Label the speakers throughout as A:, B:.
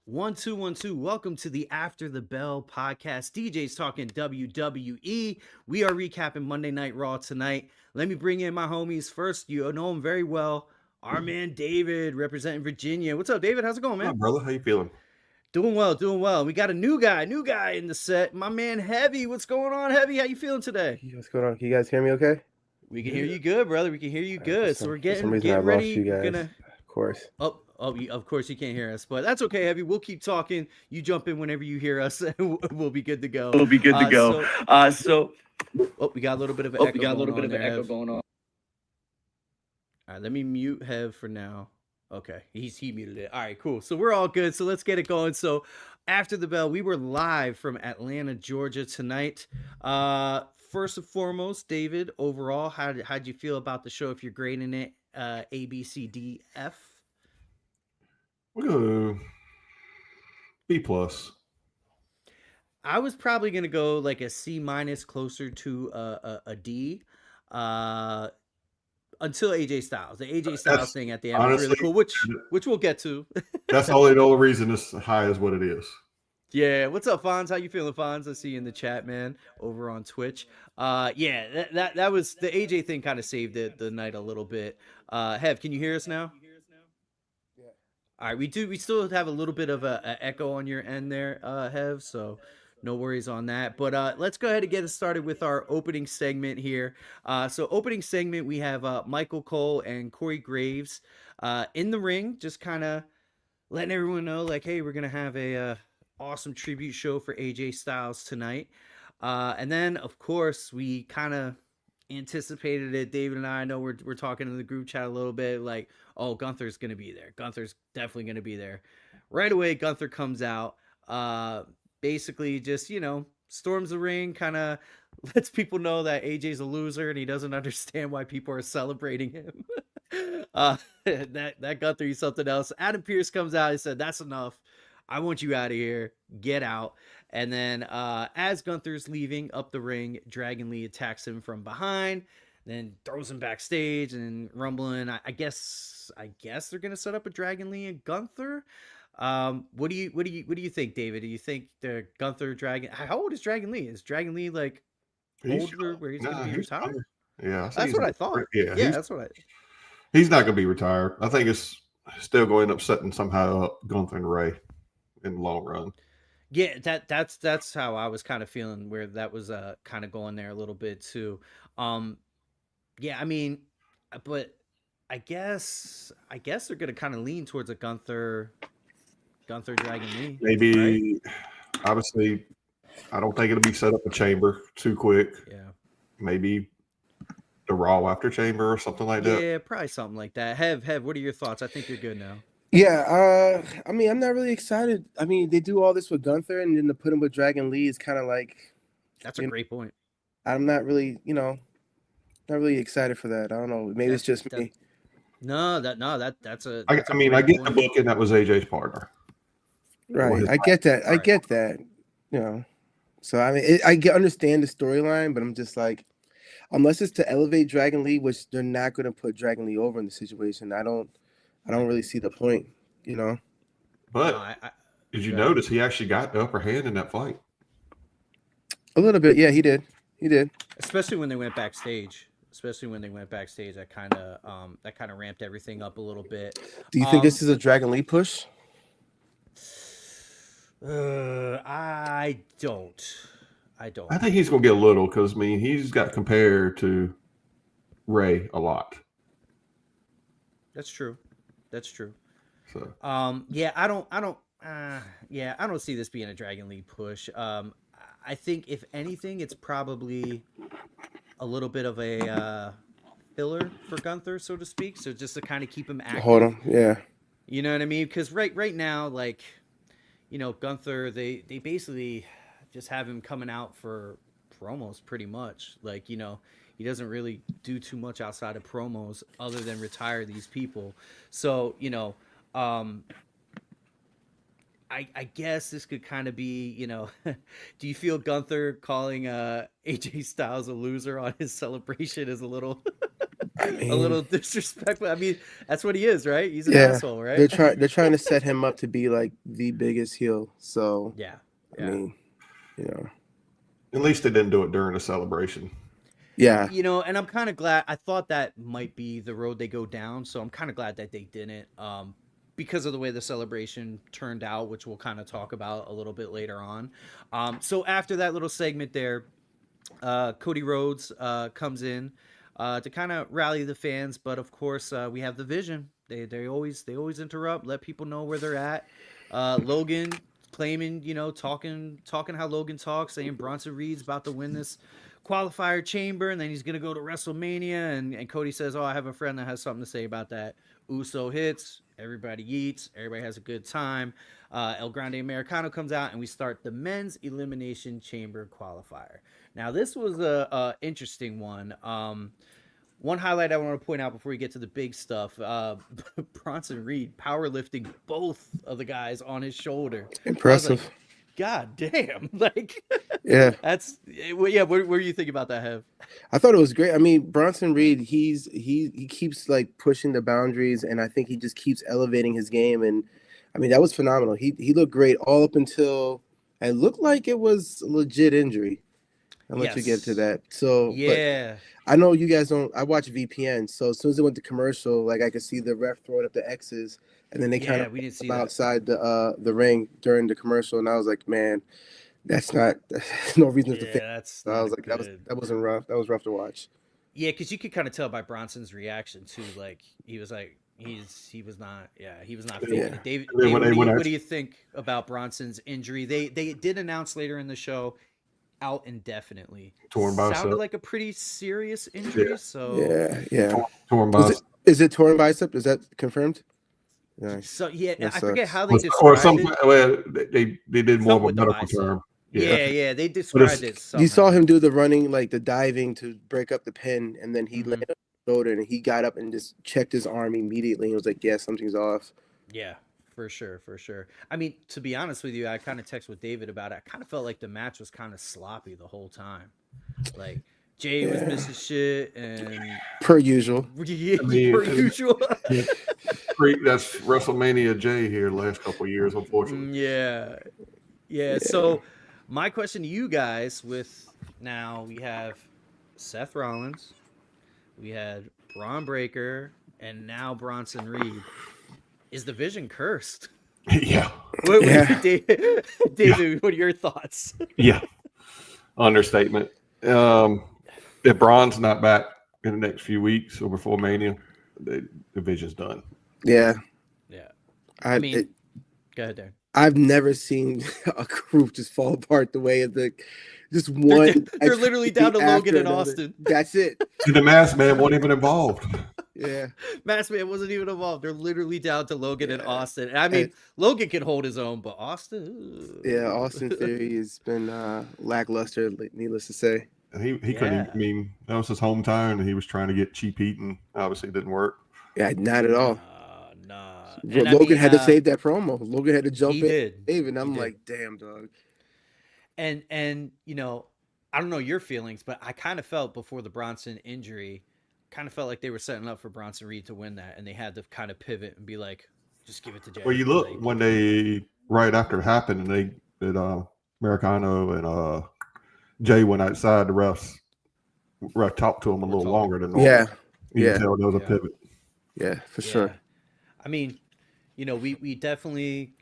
A: One, two, one, two. Welcome to the After the Bell podcast. DJs talking WWE. We are recapping Monday Night Raw tonight. Let me bring in my homies first. You know him very well. Our man David, representing Virginia. What's up, David? How's it going,
B: Hi,
A: man?
B: brother. How you feeling?
A: Doing well, doing well. We got a new guy in the set. My man Heavy. What's going on, Heavy? How you feeling today?
C: What's going on? Can you guys hear me okay?
A: We can hear you good, brother. We can hear you good. So we're
C: For some
A: getting
C: reason, I
A: getting
C: lost
A: ready.
C: you
A: We're
C: guys.
A: gonna
C: Of course.
A: Of course you can't hear us, but that's okay, Heavy. We'll keep talking. You jump in whenever you hear us, and we'll be good to go.
D: We'll be good to go.
A: We got a little bit of an echo going on. All right, let me mute Hev for now. Okay, he muted it. All right, cool. So we're all good. So let's get it going. So after the bell, we were live from Atlanta, Georgia tonight. First and foremost, David, overall, how'd you feel about the show? If you're grading it, A, B, C, D, F.
B: We're gonna B plus.
A: I was probably gonna go like a C minus, closer to a D. Until AJ Styles, the AJ Styles thing at the end was really cool, which we'll get to.
B: That's the only reason it's high as what it is.
A: Yeah, what's up, Fonz? How you feeling, Fonz? I see you in the chat, man, over on Twitch. Yeah, that was the AJ thing. Kind of saved the night a little bit. Hev, can you hear us now?
C: Yeah.
A: All right, we still have a little bit of a echo on your end there, Hev. So no worries on that. But let's go ahead and get started with our opening segment here. So opening segment, we have Michael Cole and Corey Graves in the ring, just kind of letting everyone know, like, hey, we're gonna have a awesome tribute show for AJ Styles tonight. And then, of course, we kind of anticipated it. David and I know we're talking in the group chat a little bit, like, oh, Gunther's gonna be there. Gunther's definitely gonna be there. Right away, Gunther comes out. Basically just, storms the ring, kind of lets people know that AJ's a loser and he doesn't understand why people are celebrating him. That Gunther is something else. Adam Pearce comes out and said, that's enough. I want you out of here. Get out. And then as Gunther's leaving up the ring, Dragon Lee attacks him from behind, then throws him backstage and rumbling. I guess they're gonna set up a Dragon Lee and Gunther. What do you think, David? Do you think the Gunther Dragon? How old is Dragon Lee? Is Dragon Lee like older where he's gonna be retired?
B: Yeah,
A: that's what I thought. Yeah, that's what I.
B: He's not gonna be retired. I think it's still going to upsetting somehow up Gunther and Ray in the long run.
A: Yeah, that's how I was kind of feeling, where that was kind of going there a little bit too. Yeah, I mean, but I guess they're gonna kind of lean towards a Gunther Dragon Lee.
B: Maybe, right? Obviously, I don't think it'll be set up a chamber too quick.
A: Yeah,
B: maybe the Raw after chamber or something like that.
A: Yeah, probably something like that. Hev, what are your thoughts? I think you're good now.
C: Yeah, I mean, I'm not really excited. I mean, they do all this with Gunther, and then to put him with Dragon Lee is kind of like.
A: That's a great point.
C: I'm not really, not really excited for that. I don't know. Maybe it's just me.
A: That's a.
B: I get the booking. That was AJ's partner.
C: Right, I get that. Right. I get that. So I mean, I understand the storyline, but I'm just like, unless it's to elevate Dragon Lee, which they're not going to put Dragon Lee over in the situation. I don't really see the point,
B: But did you notice he actually got the upper hand in that fight?
C: A little bit, yeah, he did.
A: Especially when they went backstage. That kind of ramped everything up a little bit.
C: Do you think this is a Dragon Lee push?
A: I don't.
B: I think he's going to get a little because he's got compared to Ray a lot.
A: That's true.
B: So.
A: I don't see this being a Dragon Lee push. I think if anything, it's probably a little bit of a filler for Gunther, so to speak. So just to kind of keep him active.
C: Hold on, yeah.
A: You know what I mean? Because right now, like, Gunther, they basically just have him coming out for promos pretty much. Like, he doesn't really do too much outside of promos other than retire these people. So, I guess this could kind of be, do you feel Gunther calling AJ Styles a loser on his celebration is a little
C: I
A: a
C: mean,
A: little disrespectful. I mean, that's what he is, right? He's an
C: yeah,
A: asshole, right?
C: they're trying to set him up to be like the biggest heel. So
A: Yeah.
C: I
A: Yeah.
C: mean, you know,
B: At least they didn't do it during the celebration.
C: yeah,
A: You know, and I'm kind of glad. I thought that might be the road they go down, so I'm kind of glad that they didn't, because of the way the celebration turned out, which we'll kind of talk about a little bit later on. So after that little segment there, Cody Rhodes comes in to kind of rally the fans, but of course we have the Vision. They always interrupt, let people know where they're at. Logan claiming, talking how Logan talks, saying Bronson Reed's about to win this qualifier chamber, and then he's gonna go to WrestleMania. And Cody says, "Oh, I have a friend that has something to say about that." Uso hits, everybody eats, everybody has a good time. El Grande Americano comes out, and we start the men's Elimination Chamber qualifier. Now, this was a interesting one. One highlight I want to point out before we get to the big stuff: Bronson Reed powerlifting both of the guys on his shoulder.
C: impressive.
A: Like, God damn! Like,
C: Yeah,
A: that's yeah. What do you think about that, Hev?
C: I thought it was great. I mean, Bronson Reed, he keeps like pushing the boundaries, and I think he just keeps elevating his game. And I mean, that was phenomenal. He looked great all up until it looked like it was a legit injury. I'll let you get to
A: Yes.
C: that. So, but
A: Yeah.
C: I know you guys don't. I watch VPN, so as soon as it went to commercial, like I could see the ref throwing up the X's, and then they kind
A: Yeah,
C: of
A: we didn't see
C: come
A: that.
C: outside the ring during the commercial, and I was like, man, that's not that's no reason to
A: Yeah,
C: fix.
A: that's
C: So I
A: not
C: was like,
A: good.
C: that wasn't rough. That was rough to watch.
A: Yeah, because you could kind of tell by Bronson's reaction too. Like he was like he was not. Yeah, he was not faking
C: Yeah.
A: it. David,
B: And then when they went
A: what
B: out,
A: do you think about Bronson's injury? They did announce later in the show out indefinitely.
B: torn
A: Sounded
B: bicep.
A: like a pretty serious injury.
B: Yeah.
A: So
C: Yeah.
B: Torn
C: Was
B: bicep.
C: is it torn bicep? Is that confirmed? Nice.
A: yeah,
C: That
A: I forget
C: sucks.
A: how they
B: Or
A: described
B: some,
A: it.
B: well, they did more of
A: Something
B: a
A: with the
B: medical
A: bicep.
B: term.
A: Yeah, they
B: But
A: described
B: it's,
A: it
C: You saw
A: somehow.
C: him do the running, like the diving to break up the pin, and then he
A: Mhm.
C: landed on his shoulder, and he got up and just checked his arm immediately. And was like, "Yeah, something's off."
A: Yeah, for sure, for sure. I mean, to be honest with you, I kind of text with David about it. I kind of felt like the match was kind of sloppy the whole time. Like Jay was
C: Yeah.
A: missing shit, and
C: Per usual.
A: yeah,
B: I mean,
A: per usual.
B: that's WrestleMania J here the last couple of years, unfortunately.
A: Yeah, yeah.
C: Yeah.
A: So, my question to you guys: with now we have Seth Rollins, we had Braun Breaker, and now Bronson Reed. Is the Vision cursed?
B: Yeah.
C: Yeah.
A: David, what are your thoughts?
B: Yeah. Understatement. If Braun's not back in the next few weeks or before Mania, the Vision's done.
C: Yeah.
A: Yeah.
C: I
A: mean, go ahead, Darren.
C: I've never seen a group just fall apart the way of just one.
A: They're literally down to Logan and
C: another.
A: Austin.
C: That's it.
B: The Masked Man wasn't even involved.
C: Yeah.
A: Masked Man wasn't even involved. They're literally down to Logan and
C: Yeah.
A: Austin. And I mean, Logan can hold his own, but Austin.
C: Yeah, Austin Theory has been lackluster, needless to say.
B: He couldn't even, I mean, that was his hometown, and he was trying to get cheap eating. Obviously, it didn't work.
C: Yeah, not at all.
A: Nah.
C: Logan had to save that promo. Logan had to jump
A: he
C: in.
A: did.
C: Save, and I'm
A: He
C: like, damn, dog.
A: And I don't know your feelings, but I kind of felt before the Bronson injury, kind of felt like they were setting up for Bronson Reed to win that, and they had to kind of pivot and be like, just give it to Jay.
B: Well, you look when they right after it happened, and they did Americano and Jay went outside. The ref talked to him a little longer than normal.
C: Yeah.
B: You can tell there was a pivot.
C: Yeah, for sure.
A: I mean, we definitely,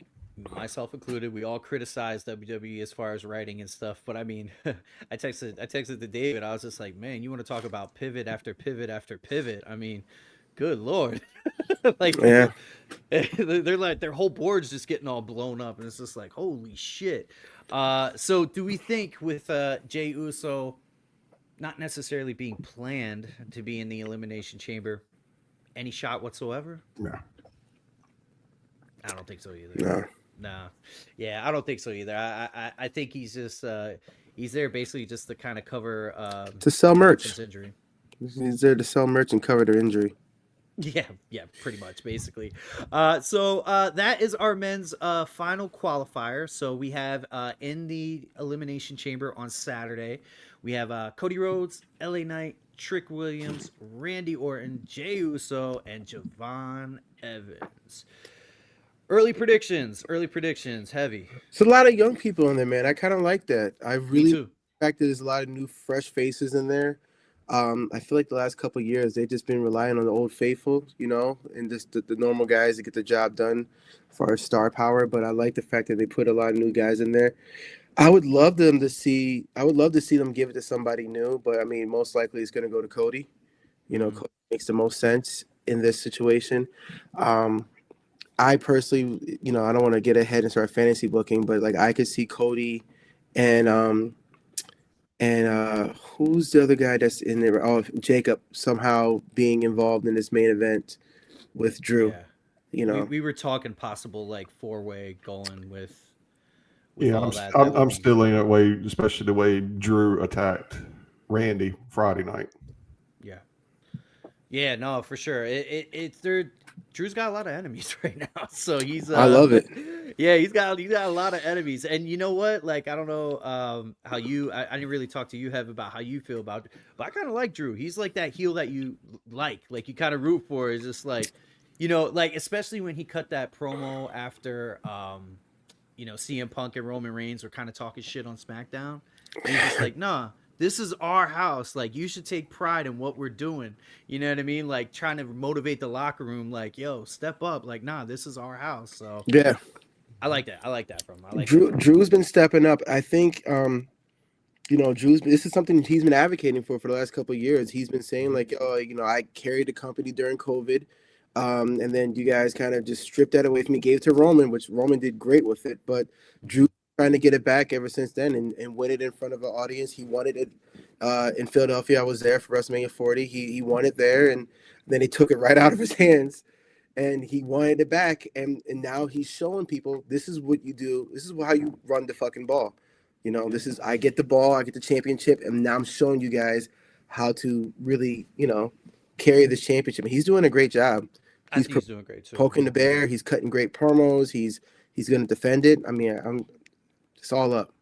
A: myself included, we all criticize WWE as far as writing and stuff. But I mean, I texted to David. I was just like, man, you want to talk about pivot after pivot after pivot? I mean, good Lord. Like,
C: Yeah.
A: they're like, their whole board's just getting all blown up. And it's just like, holy shit. So do we think with Jey Uso not necessarily being planned to be in the Elimination Chamber, any shot whatsoever?
B: Yeah.
A: I don't think so either. No. Yeah, I don't think so either. I think he's just he's there basically just to kind of cover
C: To sell merch.
A: injury.
C: He's there to sell merch and cover their injury.
A: Yeah, pretty much, basically. So that is our men's final qualifier. So we have in the Elimination Chamber on Saturday, we have Cody Rhodes, LA Knight, Trick Williams, Randy Orton, Jey Uso, and Javon Evans. Early predictions, heavy.
C: It's a lot of young people in there, man. I kind of like that. I
A: Me
C: really
A: too.
C: fact that there's a lot of new, fresh faces in there. I feel like the last couple of years they've just been relying on the old faithful, and just the normal guys to get the job done for our star power. But I like the fact that they put a lot of new guys in there. I would love to see them give it to somebody new, but I mean, most likely it's going to go to Cody. Cody makes the most sense in this situation. I personally, I don't want to get ahead and start fantasy booking, but like I could see Cody and who's the other guy that's in there? Oh, Jacob somehow being involved in this main event with Drew.
A: Yeah. We were talking possible like 4-way going with
B: all that. I'm still leaning that way, especially the way Drew attacked Randy Friday night.
A: Yeah, no, for sure. Drew's got a lot of enemies right now, so he's.
C: I love it.
A: Yeah, he's got a lot of enemies, and you know what? Like, I don't know how you. I didn't really talk to you, Hev, about how you feel about it, but I kind of like Drew. He's like that heel that you like you kind of root for. Is just like, like especially when he cut that promo after, CM Punk and Roman Reigns were kind of talking shit on SmackDown. And he's just like, nah. This is our house. Like, you should take pride in what we're doing. You know what I mean? Like, trying to motivate the locker room. Like, yo, step up. Like, nah, this is our house. So
C: yeah,
A: I like that. I like that from him.
C: Drew's been stepping up. I think, this is something he's been advocating for the last couple of years. He's been saying like, I carried the company during COVID, and then you guys kind of just stripped that away from me, gave it to Roman, which Roman did great with it, but Drew trying to get it back ever since then and win it in front of an audience. He wanted it in Philadelphia. I was there for WrestleMania 40. He won it there, and then they took it right out of his hands, and he wanted it back. And now he's showing people this is what you do. This is how you run the fucking ball. This is I get the ball, I get the championship, and now I'm showing you guys how to really carry this championship. And he's doing a great job.
A: He's doing great too.
C: Poking the bear. He's cutting great promos. He's going to defend it. I mean, it's all up.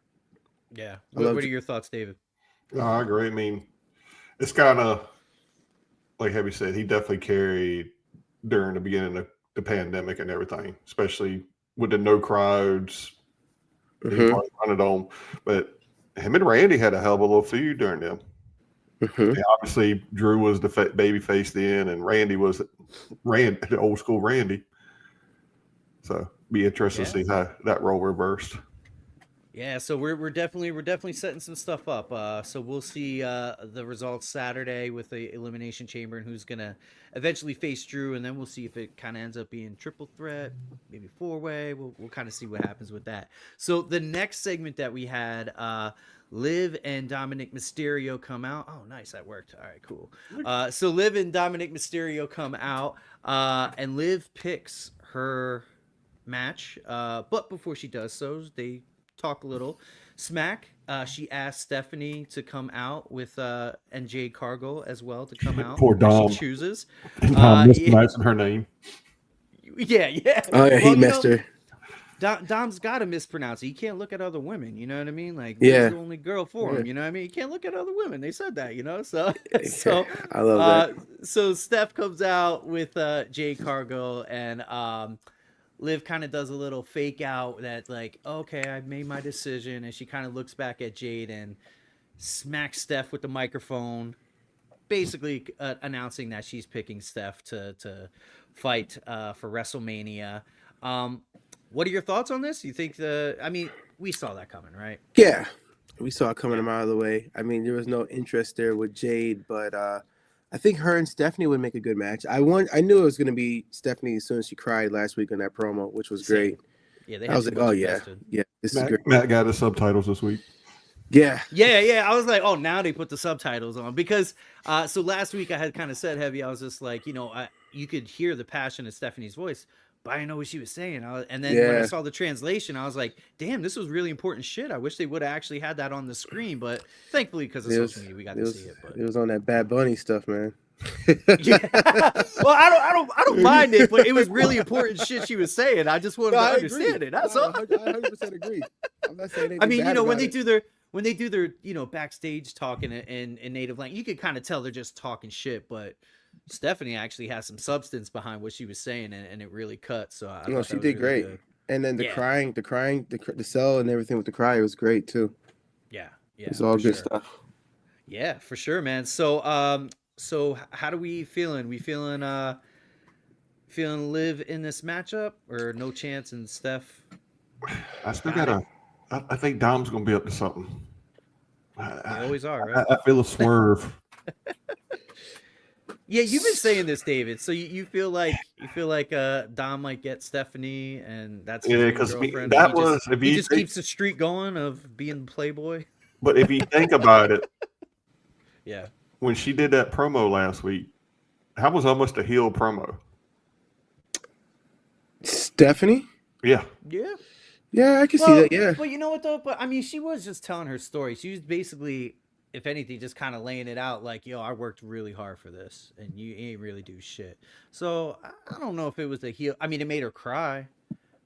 A: Yeah. What are your thoughts, David?
B: No, I agree. I mean, it's kind of like Heavy said, he definitely carried during the beginning of the pandemic and everything, especially with the no crowds. Running on. But him and Randy had a hell of a little feud during them. And obviously, Drew was the baby face then, and Randy was the old school Randy. So be interested to see how that role reversed.
A: Yeah, so we're definitely setting some stuff up. So we'll see the results Saturday with the Elimination Chamber and who's gonna eventually face Drew, and then we'll see if it kind of ends up being triple threat, maybe 4-way. We'll kind of see what happens with that. So the next segment that we had, Liv and Dominic Mysterio come out. Oh, nice, that worked. All right, cool. So Liv and Dominic Mysterio come out, and Liv picks her match. But before she does so, they talk a little smack. She asked Stephanie to come out with and Jade Cargill as well to come out.
B: Poor Dom.
A: She chooses.
B: Dom mispronouncing her name.
A: Yeah.
C: Oh, yeah, he messed her.
A: Dom's got to mispronounce it. He can't look at other women. You know what I mean? Like,
C: yeah,
A: the only girl for him. You know what I mean? He can't look at other women. They said that. So
C: I love that.
A: So Steph comes out with Jade Cargill and Liv kind of does a little fake out that like, okay, I've made my decision, and she kind of looks back at Jade and smacks Steph with the microphone, basically announcing that she's picking Steph to fight for WrestleMania. What are your thoughts on this? You think we saw that coming, right?
C: Yeah, we saw it coming a mile away. I mean, there was no interest there with Jade, but I think her and Stephanie would make a good match. I knew it was going to be Stephanie as soon as she cried last week on that promo, which was great.
A: Yeah,
C: I was like, oh yeah, this is great.
B: Matt got the subtitles this week.
C: Yeah.
A: I was like, oh, now they put the subtitles on because so last week I had kind of said Heavy. I was just like, you could hear the passion in Stephanie's voice, but I didn't know what she was saying. And then when I saw the translation, I was like, damn, this was really important shit. I wish they would have actually had that on the screen, but thankfully because of social media, we got to see it. But
C: it was on that Bad Bunny stuff, man.
A: Yeah. Well, I don't mind it, but it was really important shit she was saying. I just wanted to understand it. That's all.
C: I 100% agree. I'm not saying
A: I mean, when they do when they do their, backstage talking in native language, you can kind of tell they're just talking shit. But Stephanie actually has some substance behind what she was saying, and it really cut. So I
C: No,
A: thought
C: she
A: that was
C: did
A: really
C: great.
A: good.
C: And then the
A: Yeah.
C: crying, the cell and everything with the cry was great too.
A: Yeah,
C: It's all
A: for
C: good
A: sure.
C: stuff.
A: Yeah, for sure, man. So how do we feeling? We feeling Liv in this matchup, or no chance in Steph?
B: I still got I think Dom's going to be up to something.
A: They always are, right?
B: I feel a swerve.
A: Yeah, you've been saying this, David. So you feel like Dom might get Stephanie, and that's his
B: Yeah,
A: new
B: because
A: girlfriend.
B: that
A: and he
B: was
A: just,
B: if
A: he
B: you
A: just
B: think,
A: keeps the streak going of being playboy.
B: but if you think about it,
A: Yeah.
B: when she did that promo last week, that was almost a heel promo.
C: Stephanie?
B: Yeah.
A: Yeah.
C: Yeah, I can see that. Yeah.
A: But you know what though? But I mean, she was just telling her story. She was basically, if anything, just kind of laying it out like, yo, I worked really hard for this, and you ain't really do shit. So I don't know if it was a heel. I mean, it made her cry,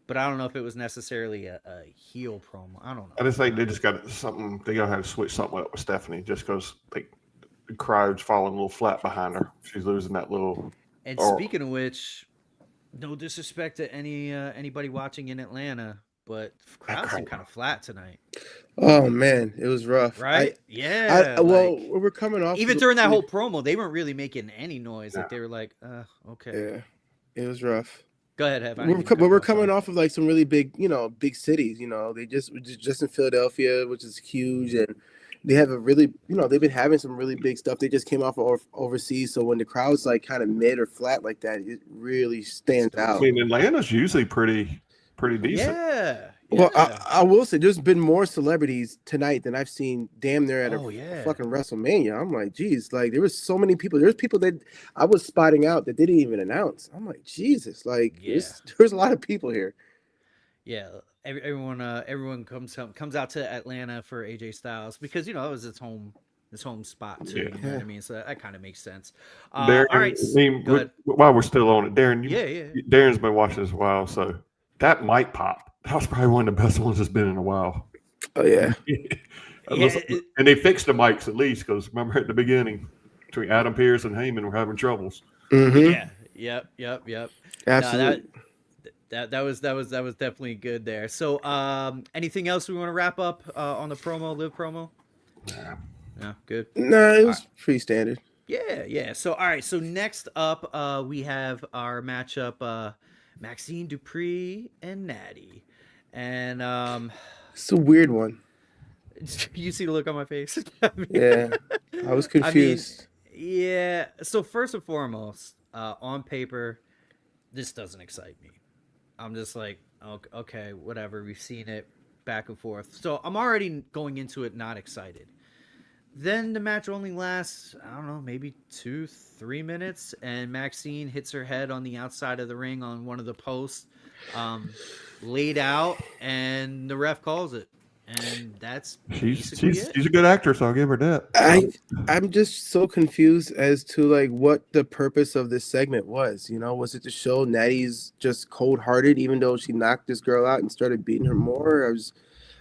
A: but I don't know if it was necessarily a heel promo. I don't know.
B: I just think they just got something. They got to have to switch something up with Stephanie just because the crowd's falling a little flat behind her. She's losing that little.
A: And speaking of which, no disrespect to anybody watching in Atlanta, but crowds seem kind of flat tonight.
C: Oh man, it was rough.
A: Right? Well,
C: we're coming off.
A: Even during that whole promo, they weren't really making any noise. Like they were like, okay.
C: Yeah, it was rough.
A: Go ahead, Hev.
C: We're coming off of like some really big, big cities. They just in Philadelphia, which is huge, and they have a really, they've been having some really big stuff. They just came off of overseas, so when the crowd's like kind of mid or flat like that, it really stands out.
B: I mean, Atlanta's usually pretty decent.
A: Yeah.
C: Well, I will say there's been more celebrities tonight than I've seen damn near at a fucking WrestleMania. I'm like, geez, like there was so many people. There's people that I was spotting out that didn't even announce. I'm like, Jesus, like there's a lot of people here.
A: Yeah, everyone comes out to Atlanta for AJ Styles because it was his home spot too. You know what I mean? So that kind of makes sense.
B: Darren,
A: all right,
B: go ahead. While we're still on it, Darren, Darren's been watching this a while, so that might pop. That was probably one of the best ones that's been in a while.
C: Oh yeah.
B: And they fixed the mics at least because remember at the beginning between Adam Pearce and Heyman were having troubles.
C: Mm-hmm.
A: Yeah. Yep.
C: Absolutely.
A: No, that was definitely good there. So, anything else we want to wrap up on the Liv promo? No, good.
C: No, it was pretty standard.
A: Yeah. So, all right. So next up, we have our matchup, Maxxine Dupri and Natty. And
C: it's a weird one.
A: You see the look on my face?
C: Yeah, I was confused.
A: Yeah. So first and foremost, on paper, this doesn't excite me. I'm just like, okay, whatever. We've seen it back and forth, so I'm already going into it not excited. Then the match only lasts, I don't know, maybe 2-3 minutes, and Maxxine hits her head on the outside of the ring on one of the posts, laid out, and the ref calls it. And that's
B: she's a good actress. I'll give her that.
C: I'm just so confused as to like what the purpose of this segment was. Was it to show Natty's just cold-hearted, even though she knocked this girl out and started beating her more?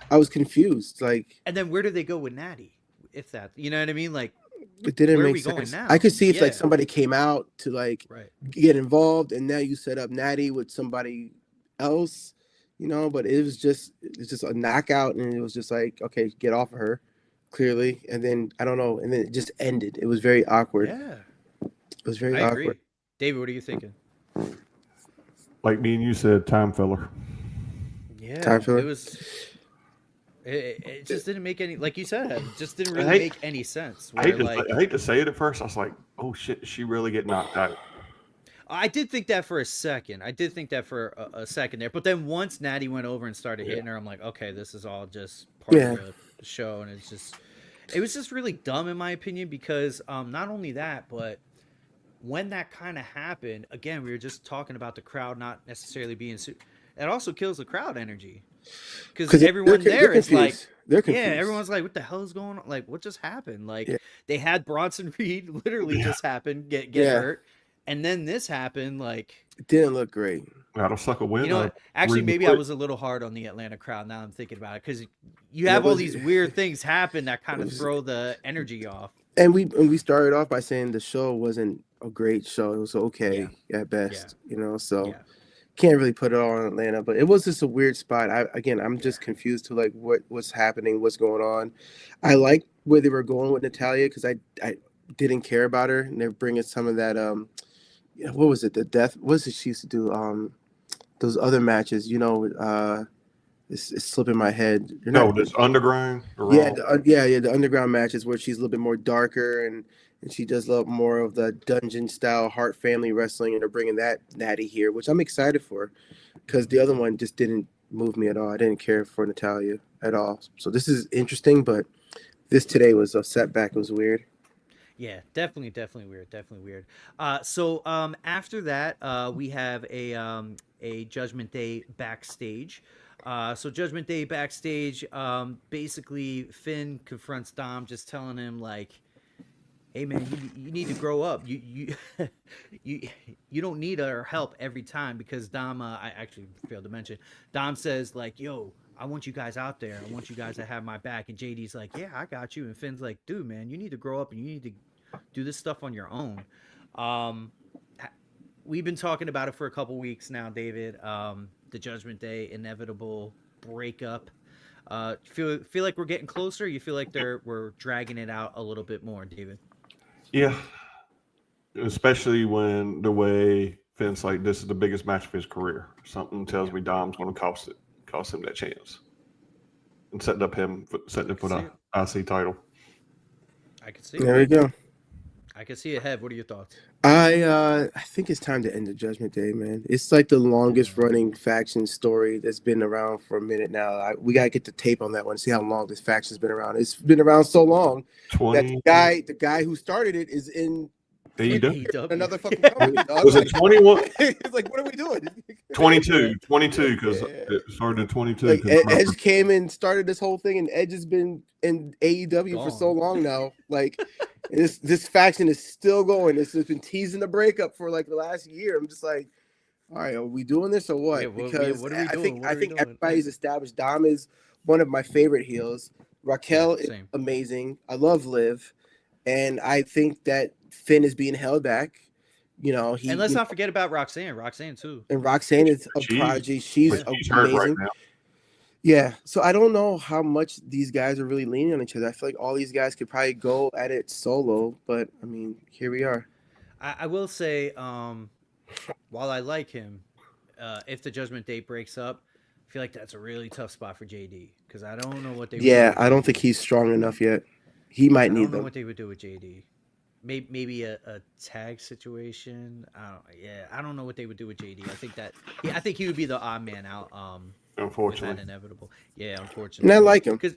C: I was confused. Like,
A: and then where do they go with Natty? If that, you know what I mean? Like,
C: it didn't make sense. I could see if like somebody came out to like get involved, and now you set up Natty with somebody else, but it's just a knockout, and it was just like, okay, get off of her, clearly, and then I don't know, and then it just ended. It was very awkward.
A: Yeah,
C: it was very awkward.
A: Agree. David, what are you thinking?
B: Like me and you said, time filler.
A: Yeah,
C: time filler.
A: It was. It just didn't make any, like you said, it just didn't really make any sense.
B: I hate to say it at first. I was like, oh shit, did she really get knocked out?
A: I did think that for a second. A second there. But then once Natty went over and started hitting her, I'm like, okay, this is all just part of the show. And it was just really dumb in my opinion because not only that, but when that kind of happened, again, we were just talking about the crowd not necessarily being it also kills the crowd energy. Because everyone there is like, everyone's like, what the hell is going on? Like, what just happened? Like, they had Bronson Reed literally just happen, get hurt. And then this happened. Like,
C: it didn't look great.
B: That'll suck a win.
A: You know what? Actually,
B: really
A: maybe I
B: quick.
A: was a little hard on the Atlanta crowd. Now I'm thinking about it because you have all these weird things happen that kind of throw the energy off.
C: And we started off by saying the show wasn't a great show. It was okay at best,
A: Yeah.
C: you know. So
A: Yeah.
C: can't really put it all on Atlanta, but it was just a weird spot. I'm just confused to like what's happening, what's going on. I like where they were going with Natalya because I didn't care about her, and they're bringing some of that what was it, the death, what was it she used to do, those other matches, you know, it's slipping my head.
B: No, this underground.
C: Yeah, the underground matches where she's a little bit more darker and she does a little more of the dungeon style Hart family wrestling, and they're bringing that Natty here, which I'm excited for, because the other one just didn't move me at all. I didn't care for Natalya at all. So this is interesting, but this today was a setback. It was weird.
A: Yeah, definitely weird. So after that, we have a Judgment Day backstage. So Judgment Day backstage, basically Finn confronts Dom, just telling him like, "Hey man, you need to grow up. You you don't need our help every time," because Dom, I actually failed to mention, Dom says like, "Yo, I want you guys out there. I want you guys to have my back." And JD's like, "Yeah, I got you." And Finn's like, "Dude, man, you need to grow up and you need to do this stuff on your own." We've been talking about it for a couple weeks now, David. The Judgment Day inevitable breakup. Feel like we're getting closer? You feel like we're dragging it out a little bit more, David?
B: Yeah, especially when the way Finn's like, this is the biggest match of his career. Something tells me Dom's going to cost him that chance, and setting up for the IC title.
A: I could see.
C: There we go.
A: I can see it. Head, what are your thoughts?
C: I think it's time to end the Judgment Day, man. It's like the longest running faction story that's been around for a minute now. We gotta get the tape on that one, see how long this faction's been around. It's been around so long that the guy who started it is in
B: AEW.
C: Another fucking company. Dog.
B: Was it 21?
C: It's like, what are we doing?
B: 22, because it started in 22.
C: Like, Edge came and started this whole thing, and Edge has been in AEW for so long now. Like, this faction is still going. It's been teasing the breakup for like the last year. I'm just like, all right, are we doing this or what?
A: Yeah,
C: because
A: what are we doing?
C: I think everybody's established. Dom is one of my favorite heels. Raquel is
A: same.
C: amazing. I love Liv, and I think that Finn is being held back. You know,
A: and let's not forget about Roxanne. Roxanne too.
C: And Roxanne is a prodigy. She's amazing. Right now. Yeah. So I don't know how much these guys are really leaning on each other. I feel like all these guys could probably go at it solo, but I mean, here we are.
A: I will say, while I like him, if the Judgment Day breaks up, I feel like that's a really tough spot for JD, because I don't know what they.
C: Yeah, I don't think he's strong enough yet. He might need them.
A: I don't know what they would do with JD. Maybe a tag situation. I don't know what they would do with JD. I think he would be the odd man out.
B: Unfortunately,
A: inevitable. Yeah, unfortunately.
C: And I like him
A: because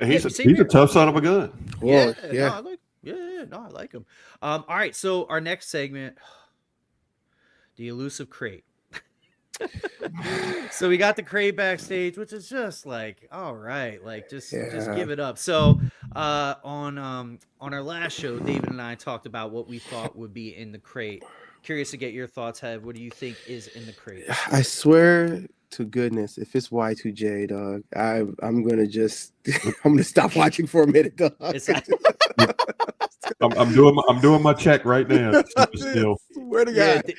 B: he's a tough son of a gun.
C: Yeah.
A: I like him. All right, so our next segment, the elusive crate. So we got the crate backstage, which is just like, all right, like just give it up. So on our last show, David and I talked about what we thought would be in the crate. Curious to get your thoughts, Hev. What do you think is in the crate?
C: I swear to goodness, if it's Y2J, dog, I'm gonna stop watching for a minute, dog.
B: I'm doing my check right now. Still.
C: Swear to God.
A: Yeah,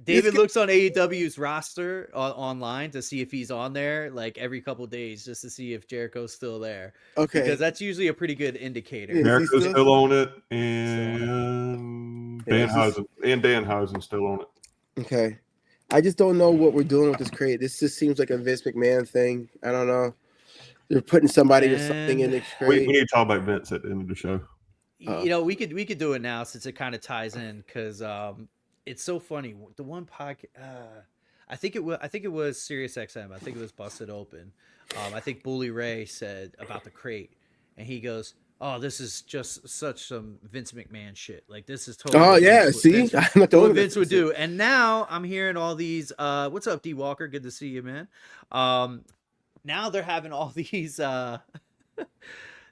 A: David looks on AEW's roster online to see if he's on there, like every couple of days, just to see if Jericho's still there.
C: Okay,
A: because that's usually a pretty good indicator.
B: Jericho's still on it, and Danhausen's still on it.
C: Okay, I just don't know what we're doing with this crate. This just seems like a Vince McMahon thing. I don't know. They're putting somebody or something in the crate.
B: We need to talk about Vince at the end of the show.
A: You know, we could do it now since it kind of ties in, because it's so funny. The one podcast, I think it was Sirius XM. I think it was Busted Open. I think Bully Ray said about the crate, and he goes, "Oh, this is just such some Vince McMahon shit. Like, this is totally."
C: Oh yeah, see,
A: what Vince would do. And now I'm hearing all these. What's up, D Walker? Good to see you, man. Now they're having all these. They're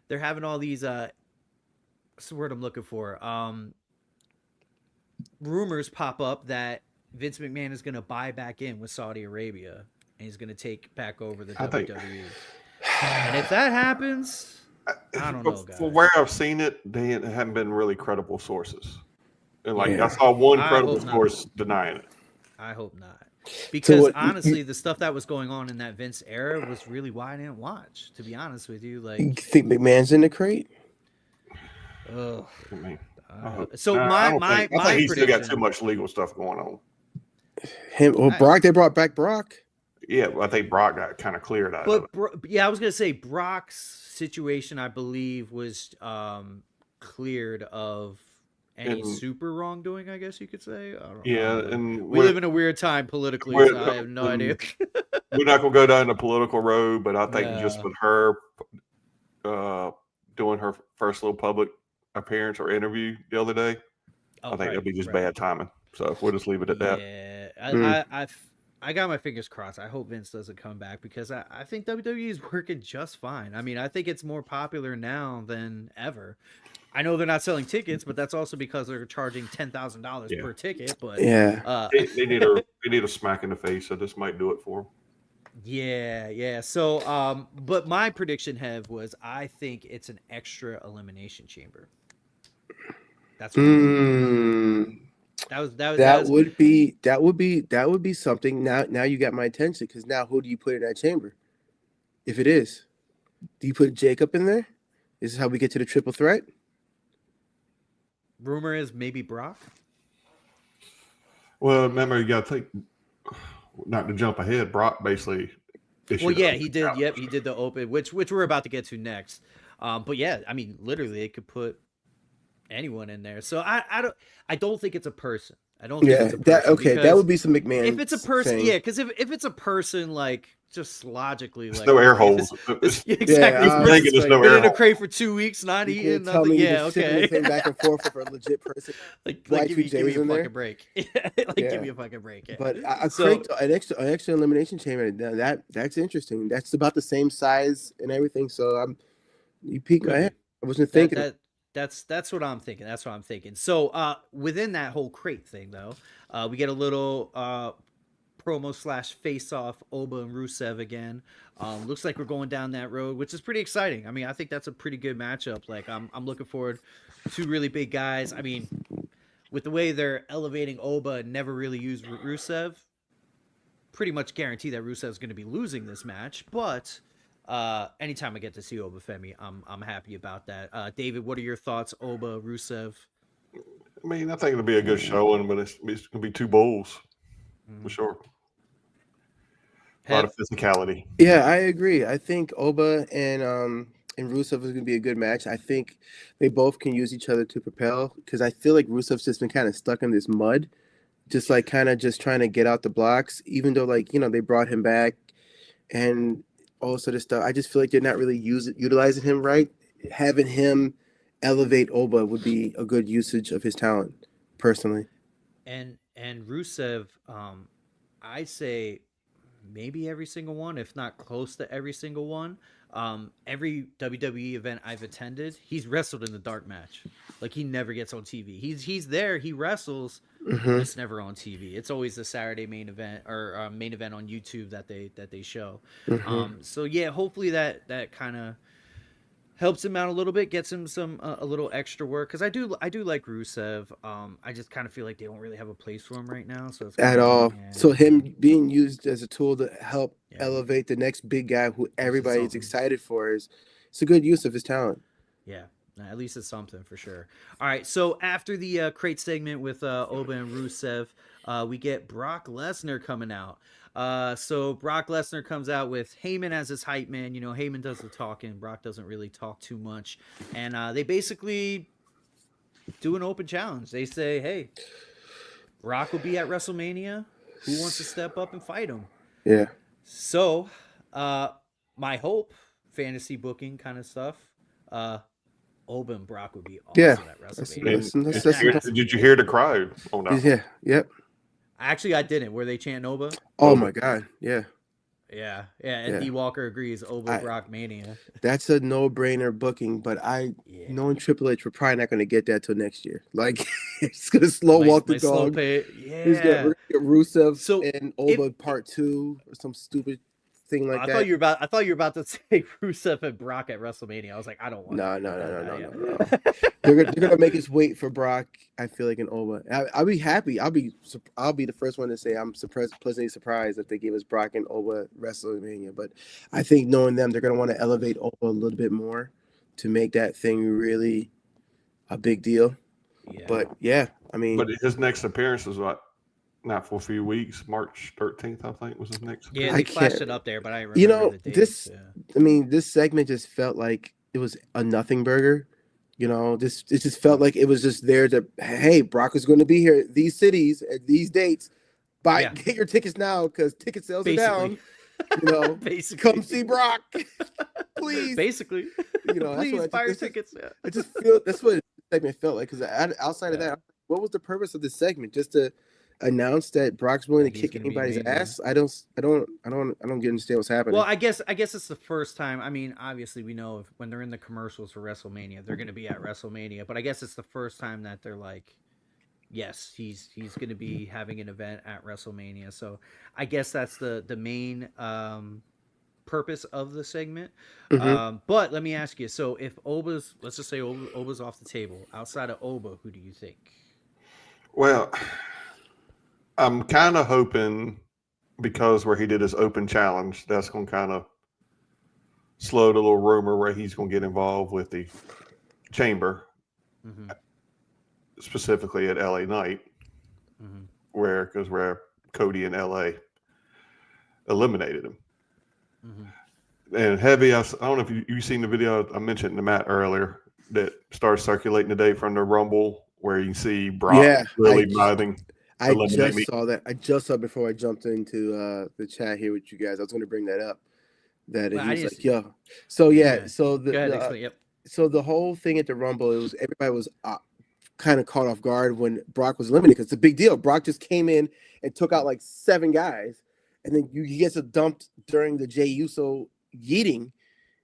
A: having all these. What's the word I'm looking for? Rumors pop up that Vince McMahon is going to buy back in with Saudi Arabia, and he's going to take back over the
B: I think-
A: WWE. And if that happens, I don't know, guys.
B: For where I've seen it, they haven't been really credible sources. And like
C: Yeah.
B: I saw one
A: I
B: credible
A: hope not.
B: source denying it.
A: I hope not. Because
C: what-
A: honestly, the stuff that was going on in that Vince era was really why I didn't watch, to be honest with you.
C: You
A: Like,
C: think McMahon's in the crate?
A: ugh.
B: I mean,
A: So
B: I
A: my
B: think he's still got
A: prediction.
B: too much legal stuff going on.
C: Him or Brock? They brought back Brock.
B: Yeah, I think Brock got kind of cleared out of it.
A: Yeah, I was gonna say Brock's situation, I believe, was cleared of any
B: And-
A: super wrongdoing. I guess you could say. I don't
B: Yeah,
A: know.
B: and
A: We live in a weird time politically,
B: we're-
A: so I have no idea.
B: we're not going to go down the political road, but I think just
A: No.
B: with her doing her first little public appearance or interview the other day, I think it'll be just bad timing. So we'll just leave it at that.
A: Yeah, I got my fingers crossed. I hope Vince doesn't come back because I think WWE is working just fine. I mean, I think it's more popular now than ever. I know they're not selling tickets, but that's also because they're charging $10,000
B: Yeah.
A: per ticket. But
C: Yeah.
B: They need a smack in the face, so this might do it for them.
A: yeah. So, but my prediction, Hev, was I think it's an extra elimination chamber. That's what
C: That would be something. Now you got my attention because now who do you put in that chamber? If it is, do you put Jacob in there? This is how we get to the triple threat.
A: rumor is maybe Brock.
B: Well, remember, you got to think, not to jump ahead, Brock basically.
A: Well, yeah, he did. Yep, he did the open, which we're about to get to next. But yeah, I mean, literally, they could put anyone in there. So I don't think it's a person. I don't think it's a person.
C: That would be some McMahon.
A: If it's a person,
C: thing.
A: yeah, because if it's a person, like just logically,
B: There's
A: like
B: no air
A: if
B: holes.
A: exactly.
C: I'm
A: This
B: thinking there's no
A: been
B: air
A: in a
B: hole.
A: crate for 2 weeks, not
C: You
A: eating
C: can't tell
A: nothing.
C: me
A: Yeah,
C: you're shipping
A: okay.
C: the thing back and forth for a legit person.
A: like give me
C: Y2J's
A: a
C: in there?
A: fucking break. Give me a fucking break. Yeah.
C: But
A: So-
C: an extra elimination chamber. That's interesting. That's about the same size and everything. So you peeked my head. I wasn't thinking.
A: That's what I'm thinking. That's what I'm thinking. So within that whole crate thing, though, we get a little promo / face off Oba and Rusev again. Looks like we're going down that road, which is pretty exciting. I mean, I think that's a pretty good matchup. Like I'm looking forward to really big guys. I mean, with the way they're elevating Oba and never really use Rusev, pretty much guarantee that Rusev's going to be losing this match. But anytime I get to see Oba Femi, I'm happy about that. David, what are your thoughts, Oba, Rusev?
B: I mean, I think it'll be a good showing, but it's going to be two bulls for sure. A lot of physicality.
C: Yeah, I agree. I think Oba and Rusev is going to be a good match. I think they both can use each other to propel because I feel like Rusev's just been kind of stuck in this mud, just like kind of just trying to get out the blocks. Even though they brought him back and all this other stuff, I just feel like they're not really utilizing him right. Having him elevate Oba would be a good usage of his talent, personally.
A: And Rusev, I say maybe every single one, if not close to every single one. Every WWE event I've attended, he's wrestled in the dark match. Like he never gets on TV. He's there, he wrestles, but it's never on TV. It's always the Saturday main event or main event on YouTube that they show. So yeah, hopefully that kind of helps him out a little bit, gets him some a little extra work because I do like Rusev. I just kind of feel like they don't really have a place for him right now. So it's
C: At all. So him being used as a tool to help
A: Yeah.
C: elevate the next big guy who everybody's
A: something.
C: excited for it's a good use of his talent.
A: Yeah, at least it's something for sure. All right, so after the crate segment with Oba and Rusev, we get Brock Lesnar coming out. So Brock Lesnar comes out with Heyman as his hype man. You know, Heyman does the talking. Brock doesn't really talk too much. And they basically do an open challenge. They say, hey, Brock will be at WrestleMania. Who wants to step up and fight him?
C: Yeah.
A: So, my hope, fantasy booking kind of stuff, Oba and Brock would be awesome
C: Yeah,
A: at
C: that's-
A: WrestleMania.
B: Did you hear the crowd on that?
C: Yeah. Yep.
A: Actually, I didn't. Were they chanting Oba?
C: Oh my God. Yeah.
A: Yeah. And
C: Yeah.
A: D Walker agrees. Oba Brock Mania.
C: That's a no-brainer booking, but
A: Yeah.
C: knowing Triple H, we're probably not going to get that till next year. Like, He's gonna slow walk the
A: slow
C: dog.
A: pay.
C: He's gonna get Rusev
A: So
C: and Oba part 2 or some stupid thing like
A: I
C: that.
A: thought you were about to say Rusev and Brock at WrestleMania. I was like, I don't want
C: No. They're gonna make us wait for Brock. I feel like an Oba. I'll be happy. I'll be the first one to say I'm pleasantly surprised if they give us Brock and Oba WrestleMania. But I think knowing them, they're gonna want to elevate Oba a little bit more to make that thing really a big deal.
A: Yeah.
C: But yeah, I mean,
B: but his next appearance was what? Not for a few weeks. March 13th, I think, was his next.
A: Yeah,
B: appearance.
A: they flashed it up there, but I remember the dates.
C: I mean, this segment just felt like it was a nothing burger. It just felt like it was just there to, hey, Brock is going to be here at these cities at these dates. Get your tickets now because ticket sales are down.
A: Basically,
C: come see Brock, please.
A: Basically,
C: please
A: buy your tickets.
C: I just feel that's what the segment felt like. Because outside of that, what was the purpose of this segment? Just to announce that Brock's willing to kick anybody's ass? I don't understand what's happening.
A: Well, I guess it's the first time. I mean, obviously we know when they're in the commercials for WrestleMania, they're going to be at WrestleMania. But I guess it's the first time that they're like, yes, he's going to be having an event at WrestleMania. So I guess that's the main purpose of the segment. But let me ask you. So if let's just say Oba's off the table. Outside of Oba, who do you think?
B: Well, I'm kind of hoping because where he did his open challenge, that's going to kind of slow the little rumor where he's going to get involved with the chamber, specifically at LA Knight, where Cody and LA eliminated him. And Heavy, I don't know if you've seen the video I mentioned to Matt earlier that started circulating today from the Rumble, where you can see Brock really mouthing.
C: I just saw that. I just saw it before I jumped into the chat here with you guys. I was going to bring that up. He's like, yo. So so so the whole thing at the Rumble, everybody was kind of caught off guard when Brock was eliminated because it's a big deal. Brock just came in and took out like 7 guys, and then he gets dumped during the Jey Uso yeeting,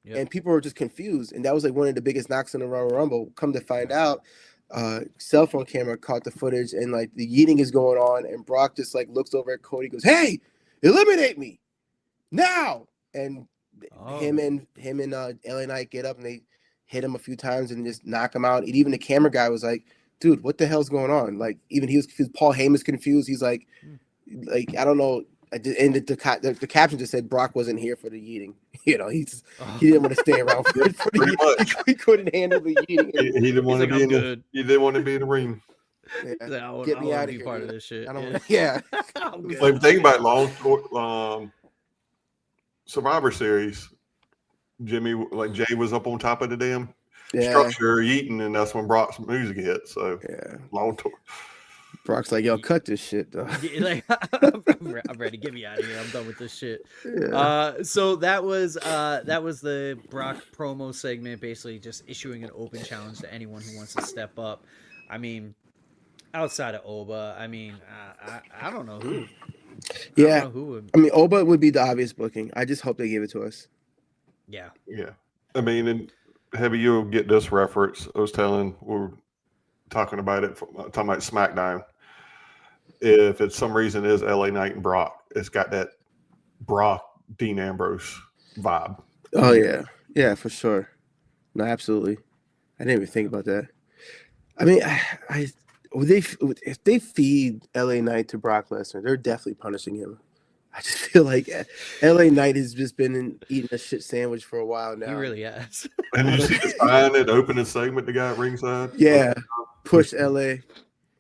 C: and people were just confused. And that was like one of the biggest knocks in the Royal Rumble. Come to find out, cell phone camera caught the footage, and like the yeeting is going on, and Brock just like looks over at Cody, goes, "Hey, eliminate me now!" And him and LA Knight get up and they hit him a few times and just knock him out. And even the camera guy was like, "Dude, what the hell's going on?" Like even he was confused. Paul Heyman's confused. He's like I don't know. And the caption just said Brock wasn't here for the yeeting. He didn't want to stay around for the yeeting. He couldn't handle the yeeting.
B: He didn't want to be he didn't want to be in the ring.
C: Yeah. Get me out of here.
A: Part of this shit.
C: I don't.
B: Like think about Survivor Series. Jay was up on top of the damn structure eating, and that's when Brock's music hit. So long tour.
C: Brock's like, yo, cut this shit, though.
A: I'm ready. Get me out of here. I'm done with this shit. So that was the Brock promo segment, basically just issuing an open challenge to anyone who wants to step up. I mean, outside of Oba, I mean, I don't know who.
C: Yeah. I don't know who would. I mean, Oba would be the obvious booking. I just hope they give it to us.
A: Yeah.
B: Yeah. I mean, and Heavy, you'll get this reference. We were talking about SmackDown. If it's some reason is LA Knight and Brock, it's got that Brock Dean Ambrose vibe.
C: Oh yeah, for sure. No, absolutely. I didn't even think about that. I mean, if they feed LA Knight to Brock Lesnar, they're definitely punishing him. I just feel like LA Knight has just been eating a shit sandwich for a while now.
A: He really has.
B: And you see the sign at the opening segment, the guy at ringside.
C: Yeah, push LA.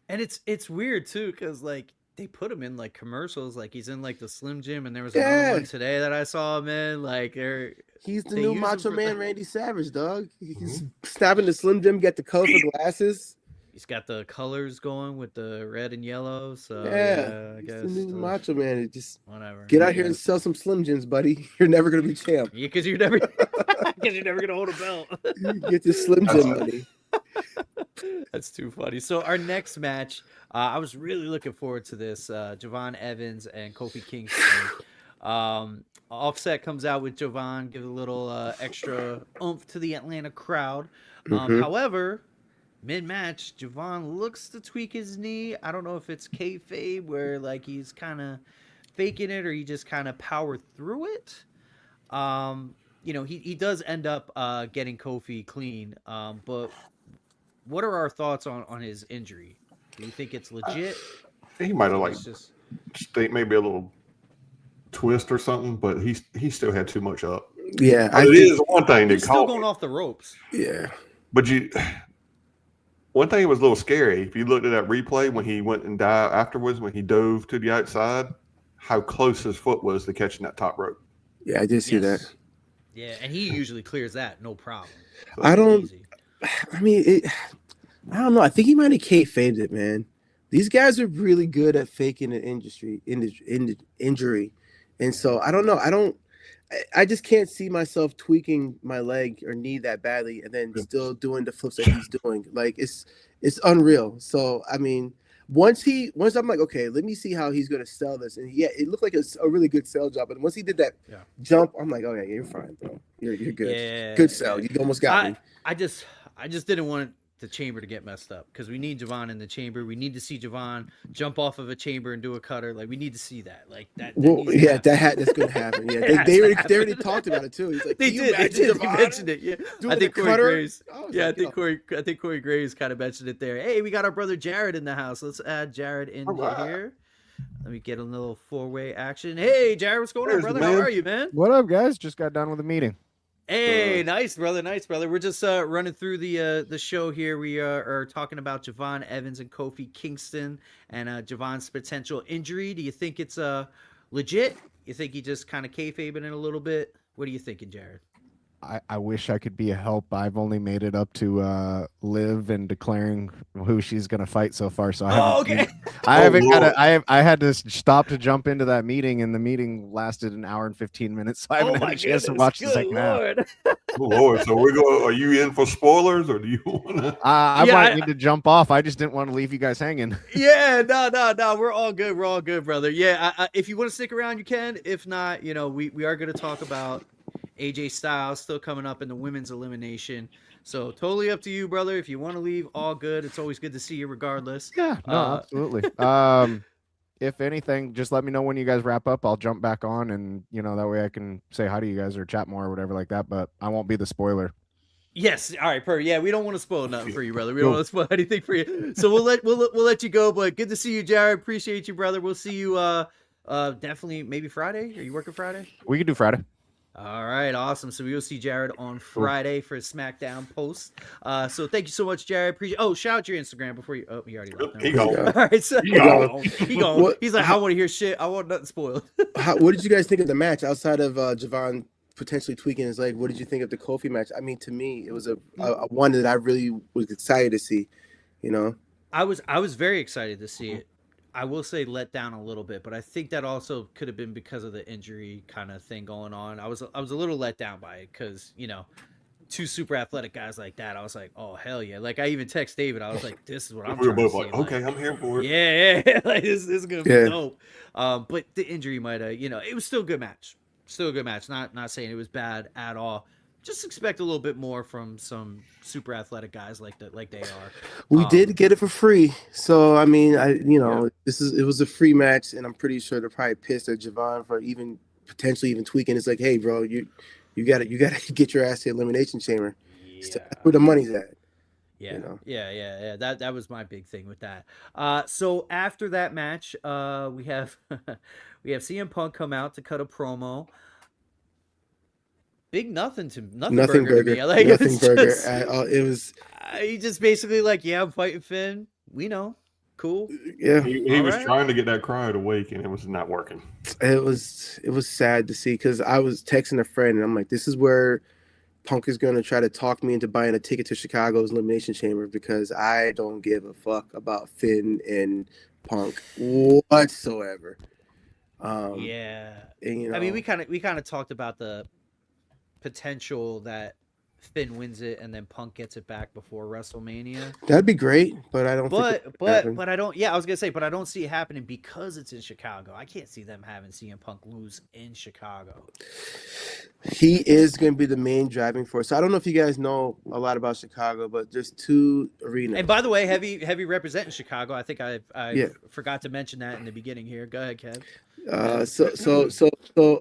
A: And it's weird too, because like they put him in like commercials, like he's in like the Slim Jim, and there was another one today that I saw him in. Like
C: he's the new Macho Man Randy Savage, dog. He's snapping the Slim Jim, get the colorful glasses.
A: He's got the colors going with the red and yellow. So I guess
C: the new Macho Man. Just
A: whatever.
C: Get out here and sell some Slim Jims, buddy. You're never gonna be champ.
A: Yeah, because you're never gonna hold a belt.
C: Get the Slim Jim money.
A: That's too funny. So our next match, I was really looking forward to this. Javon Evans and Kofi Kingston. Offset comes out with Javon, give a little extra oomph to the Atlanta crowd. However, mid-match, Javon looks to tweak his knee. I don't know if it's kayfabe where like he's kind of faking it or he just kind of powered through it. He does end up getting Kofi clean. But what are our thoughts on his injury? Do you think it's legit?
B: He might have maybe a little twist or something, but he still had too much up.
C: Yeah,
B: it is one thing to
A: call. Still going off the ropes.
C: Yeah,
B: but one thing was a little scary. If you looked at that replay when he went and dived afterwards, when he dove to the outside, how close his foot was to catching that top rope.
C: Yeah, I did see that.
A: Yeah, and he usually clears that no problem.
C: I don't know. I think he might have kayfabed it, man. These guys are really good at faking an injury. And so I don't know. I just can't see myself tweaking my leg or knee that badly and then still doing the flips that he's doing. Like it's unreal. So I mean, once I'm like, okay, let me see how he's gonna sell this. And yeah, it looked like a really good sell job. But once he did that jump, I'm like, okay, you're fine, bro. You're good. Yeah, good sell. You almost got me.
A: I just didn't want the chamber to get messed up because we need Javon in the chamber. We need to see Javon jump off of a chamber and do a cutter. Like we need to see that. Like that.
C: That's gonna happen. Yeah, they already talked about it too. He's like,
A: they mentioned it. Yeah, I think Corey Graves. I think Corey Graves kind of mentioned it there. Hey, we got our brother Jared in the house. Let's add Jared in here. Let me get a little 4-way action. Hey, Jared, what's going on, brother?
B: Man.
A: How are you, man?
D: What up, guys? Just got done with the meeting.
A: Hey, nice brother. We're just running through the show here. We are talking about Javon Evans and Kofi Kingston and Javon's potential injury. Do you think it's legit? You think he just kind of kayfabing it a little bit? What are you thinking, Jared?
D: I wish I could be a help. I've only made it up to Liv and declaring who she's gonna fight so far. So I had to stop to jump into that meeting, and the meeting lasted an hour and 15 minutes. So I haven't had a chance to watch the second half.
B: Oh Lord! So we're going. Are you in for spoilers, or do you want to?
D: I might need to jump off. I just didn't want to leave you guys hanging.
A: Yeah, no. We're all good. We're all good, brother. Yeah, if you want to stick around, you can. If not, we are going to talk about AJ Styles still coming up in the women's elimination. So totally up to you, brother. If you want to leave, all good. It's always good to see you regardless.
D: Yeah, no, absolutely. If anything, just let me know when you guys wrap up. I'll jump back on and, that way I can say hi to you guys or chat more or whatever like that, but I won't be the spoiler.
A: Yes. All right, perfect. Yeah, we don't want to spoil nothing for you, brother. We don't want to spoil anything for you. So we'll let you go, but good to see you, Jared. Appreciate you, brother. We'll see you definitely maybe Friday. Are you working Friday?
D: We can do Friday.
A: All right, awesome. So we will see Jared on Friday for a SmackDown post. So thank you so much, Jared. Appreciate. Oh, shout out your Instagram before you. Oh, he already left.
B: He gone.
A: All right, so he gone. He's like, I want to hear shit. I want nothing spoiled.
C: What did you guys think of the match outside of Javon potentially tweaking his leg? What did you think of the Kofi match? I mean, to me, it was a one that I really was excited to see.
A: I was very excited to see it. I will say let down a little bit, but I think that also could have been because of the injury kind of thing going on. I was a little let down by it because, two super athletic guys like that. I was like, oh, hell yeah. Like, I even text David. I was like, this is what I'm
B: we were
A: trying
B: both
A: to see.
B: like, okay, I'm here for it.
A: Yeah. Like, this is going to be dope. But the injury might have, it was still a good match. Still a good match. Not saying it was bad at all. Just expect a little bit more from some super athletic guys like they are.
C: We did get it for free, so I mean, it was a free match, and I'm pretty sure they're probably pissed at Javon for even potentially tweaking. It's like, hey, bro, you gotta get your ass to Elimination Chamber. Yeah. That's where the money's at.
A: Yeah, yeah. That was my big thing with that. So after that match, we have CM Punk come out to cut a promo. Big nothing burger. To me. Like,
C: nothing burger. It was.
A: He just basically like, yeah, I'm fighting Finn. We know, cool.
C: Yeah,
B: he was trying to get that crowd awake, and it was not working.
C: It was sad to see because I was texting a friend, and I'm like, this is where Punk is going to try to talk me into buying a ticket to Chicago's Elimination Chamber because I don't give a fuck about Finn and Punk whatsoever.
A: Yeah, and, I mean, we kind of talked about the potential that Finn wins it and then Punk gets it back before WrestleMania.
C: That'd be great, but I don't.
A: But I don't. Yeah, I was gonna say, but I don't see it happening because it's in Chicago. I can't see them having CM Punk lose in Chicago.
C: He is going to be the main driving force. So I don't know if you guys know a lot about Chicago, but there's 2 arenas.
A: And by the way, heavy representing Chicago. I think I
C: Yeah.
A: forgot to mention that in the beginning here. Go ahead, Kev.
C: So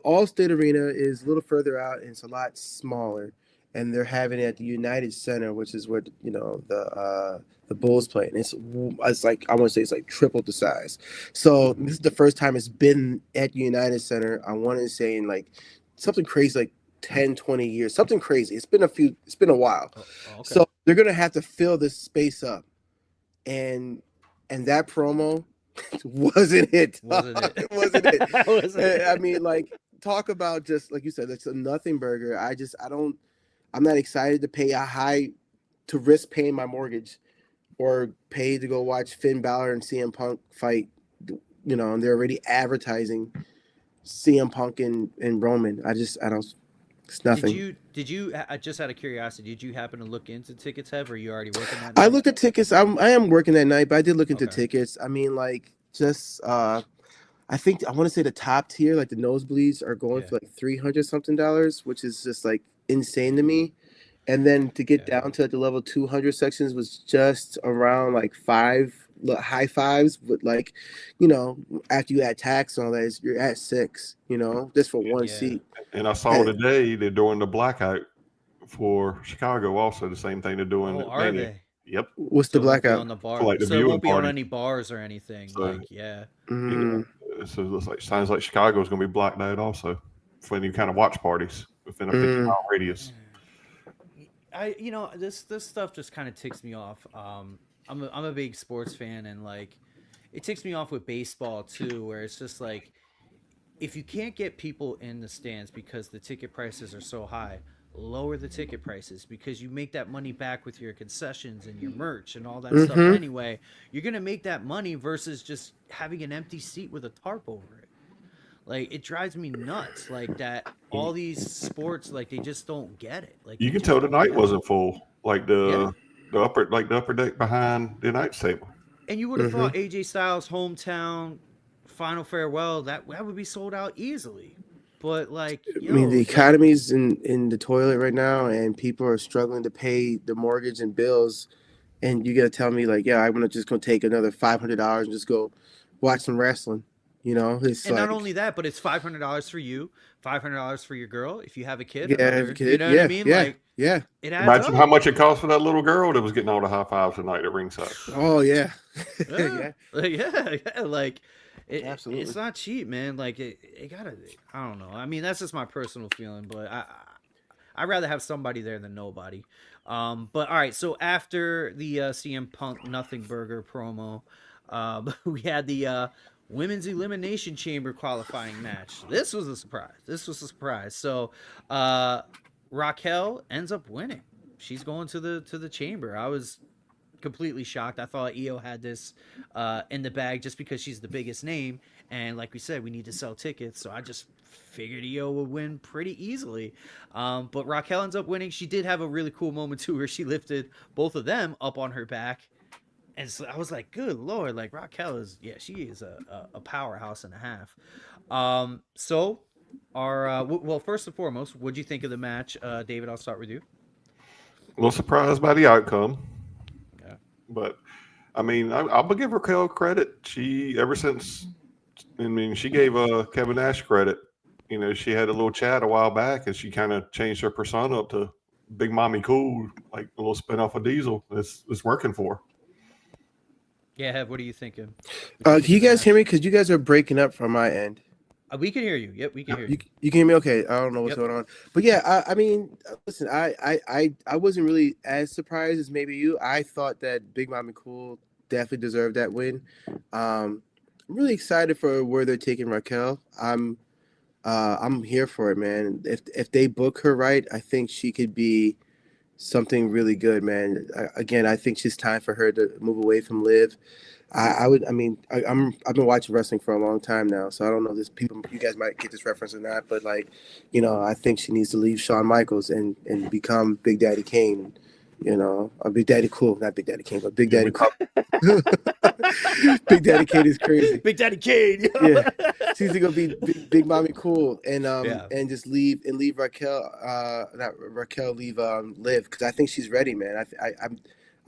C: Allstate Arena is a little further out and it's a lot smaller, and they're having it at the United Center, which is where the Bulls play, and it's like I want to say it's like triple the size. So this is the first time it's been at United Center. I want to say in like something crazy like 10, 20 years, something crazy. It's been a while.
A: Oh, okay.
C: So they're gonna have to fill this space up, and that promo wasn't it.
A: Wasn't it?
C: It wasn't it.
A: Wasn't it?
C: I mean, like, talk about just like you said, it's a nothing burger. I'm not excited to pay to risk paying my mortgage or pay to go watch Finn Balor and CM Punk fight. And they're already advertising CM Punk and Roman. I don't. It's nothing.
A: Did you just out of curiosity? Did you happen to look into tickets? Or are you already working that night?
C: I looked at tickets. I am working that night, but I did look into tickets. I mean, like, just I think I want to say the top tier, like the nosebleeds, are going for like $300 something, which is just like insane to me. And then to get down to like the level 200 sections was just around like high fives, but like, after you add tax and all that, you're at 6, just for one seat.
B: And I saw today they're doing the blackout for Chicago also, the same thing they're doing.
A: Oh, are they?
B: Yep.
C: What's the blackout?
A: On the bar.
B: For like the
A: so it won't be
B: party.
A: on any bars or anything. So,
C: Mm-hmm.
B: So it looks like sounds like Chicago's going to be blacked out also for any kind of watch parties within a 50-mile radius.
A: This stuff just kind of ticks me off. I'm a big sports fan, and like it ticks me off with baseball too, where it's just like if you can't get people in the stands because the ticket prices are so high, lower the ticket prices, because you make that money back with your concessions and your merch and all that stuff anyway. You're gonna make that money versus just having an empty seat with a tarp over it. Like, it drives me nuts, like that all these sports, like, they just don't get it. Like,
B: you can tell the night wasn't full, like the upper deck behind the United table.
A: And you would have thought AJ Styles' hometown final farewell that would be sold out easily. But like,
C: the economy's in the toilet right now, and people are struggling to pay the mortgage and bills. And you gotta tell me like, I'm just gonna take another $500 and just go watch some wrestling. It's
A: and
C: like,
A: not only that, but it's $500 for you, $500 for your girl if you have a kid.
C: What I mean? It adds
B: Imagine
A: up.
B: how much it cost for that little girl that was getting all the high fives tonight at ringside.
C: Oh yeah,
A: Like,
C: absolutely,
A: it's not cheap, man. Like, it gotta. I don't know. I mean, that's just my personal feeling, but I'd rather have somebody there than nobody. But all right. So after the CM Punk Nothing Burger promo, we had the Women's Elimination Chamber qualifying match. This was a surprise. So Raquel ends up winning. She's going to the chamber. I was completely shocked. I thought Io had this in the bag just because she's the biggest name, and like we said, we need to sell tickets, so I just figured Io would win pretty easily. But Raquel ends up winning. She did have a really cool moment too, where she lifted both of them up on her back. And so I was like, good Lord, like Raquel she is a powerhouse and a half. So well, first and foremost, what'd you think of the match? David, I'll start with you.
B: A little surprised by the outcome.
A: Yeah.
B: But I mean, I'll give Raquel credit. She gave Kevin Nash credit. She had a little chat a while back, and she kind of changed her persona up to Big Mommy Cool, like a little spin off of Diesel. It's working for her.
A: Yeah, Hev, what are you thinking?
C: Can you guys hear me? Because you guys are breaking up from my end.
A: We can hear you. Yep, we can hear you.
C: You can hear me? Okay. I don't know what's going on. But yeah, I mean, listen, I wasn't really as surprised as maybe you. I thought that Big Mommy Cool definitely deserved that win. I'm really excited for where they're taking Raquel. I'm here for it, man. If they book her right, I think she could be something really good, man. I think it's time for her to move away from Liv. I've been watching wrestling for a long time now, so I don't know you guys might get this reference or not, but like, I think she needs to leave Shawn Michaels and become Big Daddy Kane You know, a Big Daddy Cool, not Big Daddy Kane, but Big Daddy Cool. Big Daddy Kane is crazy.
A: Big Daddy Kane.
C: Yeah, she's gonna be Big Mommy Cool, and
A: Yeah.
C: and just leave Raquel, not Raquel, leave Liv, because I think she's ready, man.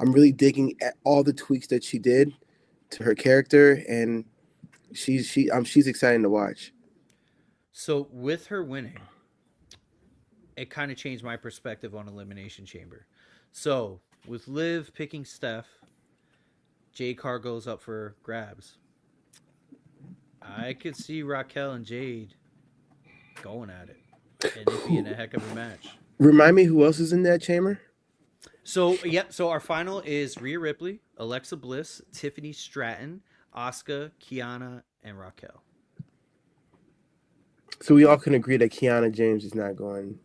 C: I'm really digging at all the tweaks that she did to her character, and she's exciting to watch.
A: So with her winning, it kind of changed my perspective on Elimination Chamber. So with Liv picking Steph, Jade Cargo's up for grabs. I could see Raquel and Jade going at it, and it being a heck of a match.
C: Remind me who else is in that chamber?
A: So so our final is Rhea Ripley, Alexa Bliss, Tiffany Stratton, Asuka, Kiana, and Raquel.
C: So we all can agree that Kiana James is not going.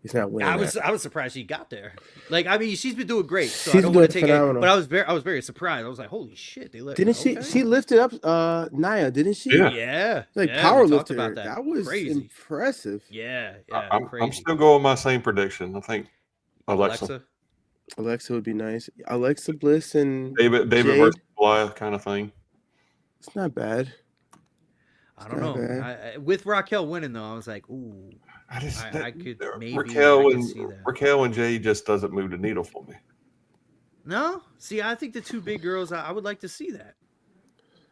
C: He's not winning.
A: I was surprised she got there. Like, I mean, she's been doing great. So
C: She's
A: I don't want to
C: doing
A: take
C: phenomenal.
A: it, but I was very surprised. I was like, holy shit, they let.
C: Didn't she?
A: Okay.
C: She lifted up Nia, didn't she?
B: Yeah.
A: Yeah,
C: Like
A: yeah,
C: power
A: we talked
C: lifter.
A: about
C: That was
A: crazy.
C: impressive.
A: Yeah,
B: I'm
A: crazy.
B: still going with my same prediction. I think Alexa.
C: Alexa would be nice. Alexa Bliss and
B: David
C: Jade.
B: versus Goliath kind of thing.
C: It's not bad.
A: I don't know. With Raquel winning though, I was like, ooh, I could maybe
B: Raquel
A: see that.
B: Raquel and Jay just doesn't move the needle for me.
A: No, see, I think the two big girls. I would like to see that.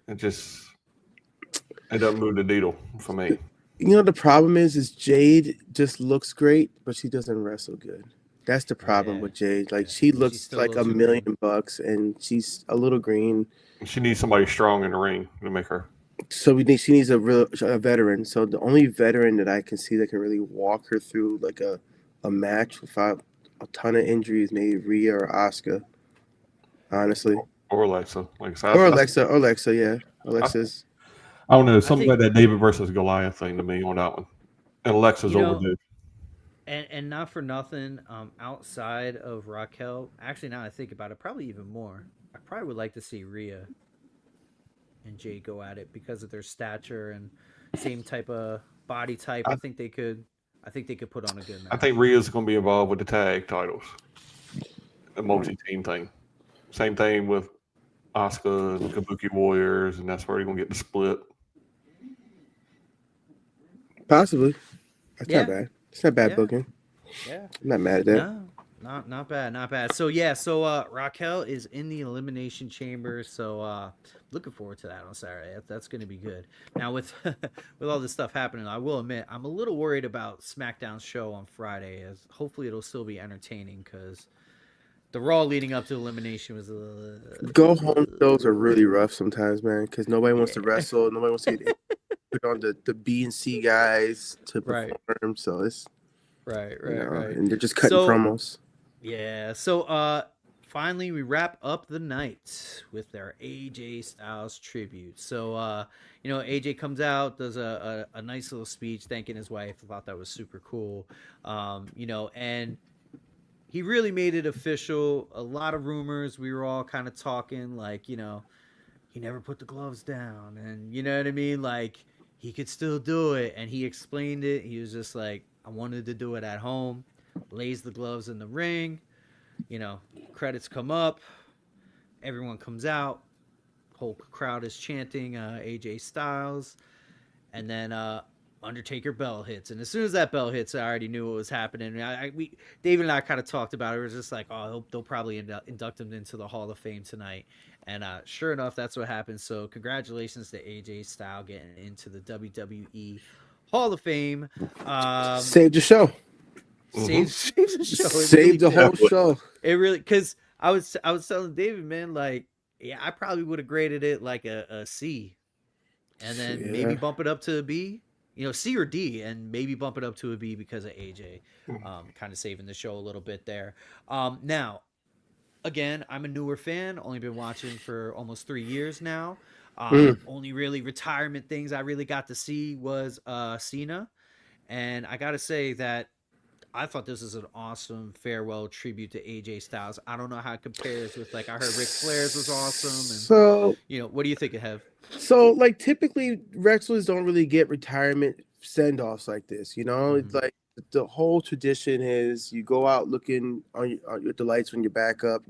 B: It doesn't move the needle for me.
C: You know the problem is Jade just looks great, but she doesn't wrestle good. That's the problem with Jade. Like she looks like $1 million, and she's a little green.
B: She needs somebody strong in the ring to make her.
C: So she needs a veteran. So the only veteran that I can see that can really walk her through like a match without a ton of injuries, maybe Rhea or Asuka. Honestly,
B: Or Alexa,
C: Alexa, yeah, Alexa's.
B: I don't know, something like that David versus Goliath thing to me on that one. And Alexa's overdue.
A: And not for nothing, outside of Raquel, actually now I think about it, probably even more. I probably would like to see Rhea and Jade go at it because of their stature and same type of body type. I think they could put on a good match.
B: I think Rhea's going to be involved with the tag titles, a multi-team thing. Same thing with Asuka and Kabuki Warriors, and that's where you're going to get the split.
C: Possibly. That's not bad. It's not bad booking.
A: Yeah.
C: I'm not mad at that.
A: No, not bad. So Raquel is in the Elimination Chamber. So looking forward to that on Saturday. That's going to be good. Now with all this stuff happening, I will admit I'm a little worried about SmackDown's show on Friday. As hopefully it'll still be entertaining because the Raw leading up to Elimination was
C: Go home shows are really rough sometimes, man, because nobody wants to wrestle. Nobody wants to put on the B and C guys to perform. So it's
A: right.
C: And they're just cutting promos.
A: Yeah. So finally we wrap up the night with our AJ Styles tribute. So AJ comes out, does a nice little speech thanking his wife. I thought that was super cool. And he really made it official. A lot of rumors. We were all kind of talking like, he never put the gloves down. And you know what I mean? Like, he could still do it. And he explained it. He was just like, I wanted to do it at home. Lays the gloves in the ring. Credits come up. Everyone comes out. Whole crowd is chanting AJ Styles. And then Undertaker bell hits, and as soon as that bell hits, I already knew what was happening. David and I kind of talked about it. It was just like, they'll probably induct him into the Hall of Fame tonight, and sure enough, that's what happened. So congratulations to AJ Styles getting into the WWE Hall of Fame.
C: Saved the show.
A: Saved the show.
C: Saved the whole show.
A: It really, because I was telling David, man, like, I probably would have graded it like a C, and then maybe bump it up to a B. C or D, and maybe bump it up to a B because of AJ, kind of saving the show a little bit there. Now, again, I'm a newer fan, only been watching for almost 3 years now. Only really retirement things I really got to see was Cena, and I got to say that I thought this was an awesome farewell tribute to AJ Styles. I don't know how it compares with, like, I heard Ric Flair's was awesome. And,
C: so,
A: what do you think, Hev?
C: So, like, typically wrestlers don't really get retirement send-offs like this. It's like the whole tradition is you go out looking on the lights when you're back up.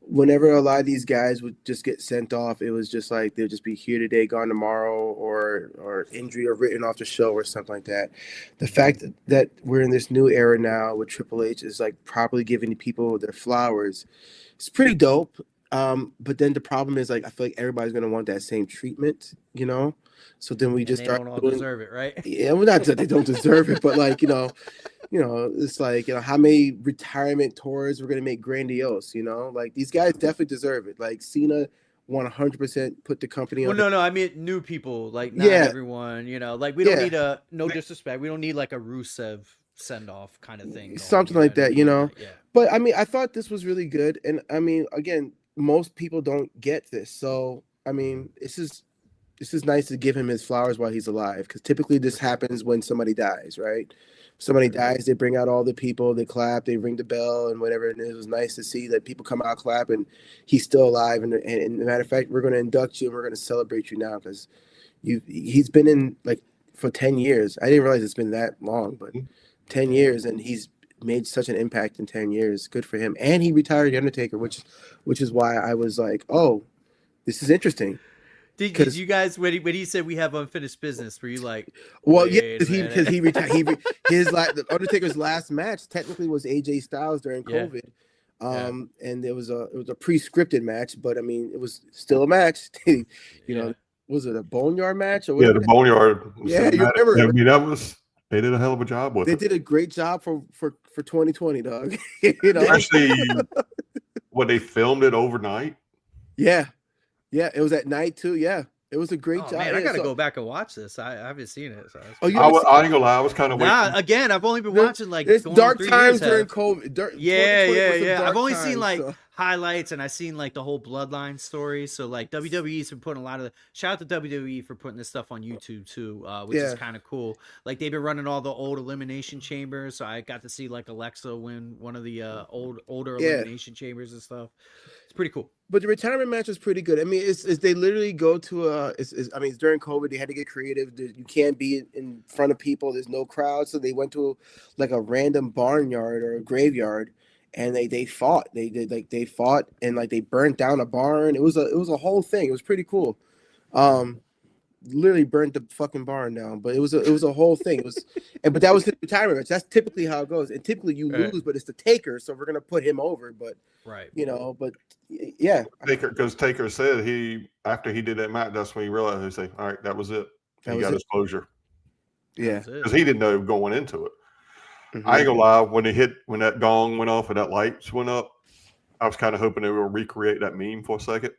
C: Whenever a lot of these guys would just get sent off, it was just like they'll just be here today, gone tomorrow, or injury or written off the show or something like that. The fact that we're in this new era now with Triple H is like properly giving people their flowers. It's pretty dope. But then the problem is, like, I feel like everybody's gonna want that same treatment, So then we just
A: don't all deserve it, right?
C: Yeah, well, not that they don't deserve it, but like it's like how many retirement tours we're gonna make grandiose, Like these guys definitely deserve it. Like Cena 100% put the company on.
A: Well, no, I mean new people, like not everyone, like we don't need no disrespect, we don't need like a Rusev send off kind of thing,
C: something like that, Yeah. But I mean, I thought this was really good, and I mean, again, most people don't get this, so I mean, this is nice to give him his flowers while he's alive, because typically this happens when somebody dies, right? Somebody dies, they bring out all the people, they clap, they ring the bell, and whatever. And it was nice to see that people come out, clap, and he's still alive. And matter of fact, we're going to induct you and we're going to celebrate you now, because he's been in like for 10 years. I didn't realize it's been that long, but 10 years, and he's made such an impact in 10 years. Good for him. And he retired the Undertaker, which is why I was like, oh, this is interesting.
A: Did you guys, when he said we have unfinished business, were you like,
C: well, yeah, because he retired. The Undertaker's last match technically was AJ Styles during COVID, and it was a pre-scripted match, but I mean, it was still a match. Was it a boneyard match or whatever?
B: Yeah, the boneyard.
C: Yeah, you remember?
B: I mean, they did a hell of a job with it.
C: They did a great job for 2020, dog.
B: Especially when they filmed it overnight.
C: Yeah. Yeah, it was at night too. Yeah, it was a great job.
A: Man, I gotta go back and watch this. I haven't seen it. So
B: I ain't gonna lie, I was kind of waiting.
A: Again, I've only been watching like
C: it's dark times during COVID.
A: Yeah. I've only seen like highlights, and I've seen like the whole Bloodline story. So like WWE's been putting a lot of shout out to WWE for putting this stuff on YouTube too, which is kind of cool. Like they've been running all the old Elimination Chambers, so I got to see like Alexa win one of the older Elimination Chambers and stuff. It's pretty cool.
C: But the retirement match was pretty good. I mean, it's they literally go to I mean, it's during COVID. They had to get creative. You can't be in front of people. There's no crowd, so they went to like a random barnyard or a graveyard, and they fought. They fought, and like they burnt down a barn. It was a whole thing. It was pretty cool. Literally burnt the fucking barn down, but it was a whole thing. It was, but that was his retirement match. That's typically how it goes, and typically you lose, but it's the Taker, so we're gonna put him over. But but yeah,
B: because Taker said after he did that match, that's when he realized he said, "All right, that was it. He got his closure."
C: Yeah,
B: because he didn't know going into it.
C: Mm-hmm.
B: I ain't gonna lie, when that gong went off and that lights went up, I was kind of hoping they would recreate that meme for a second.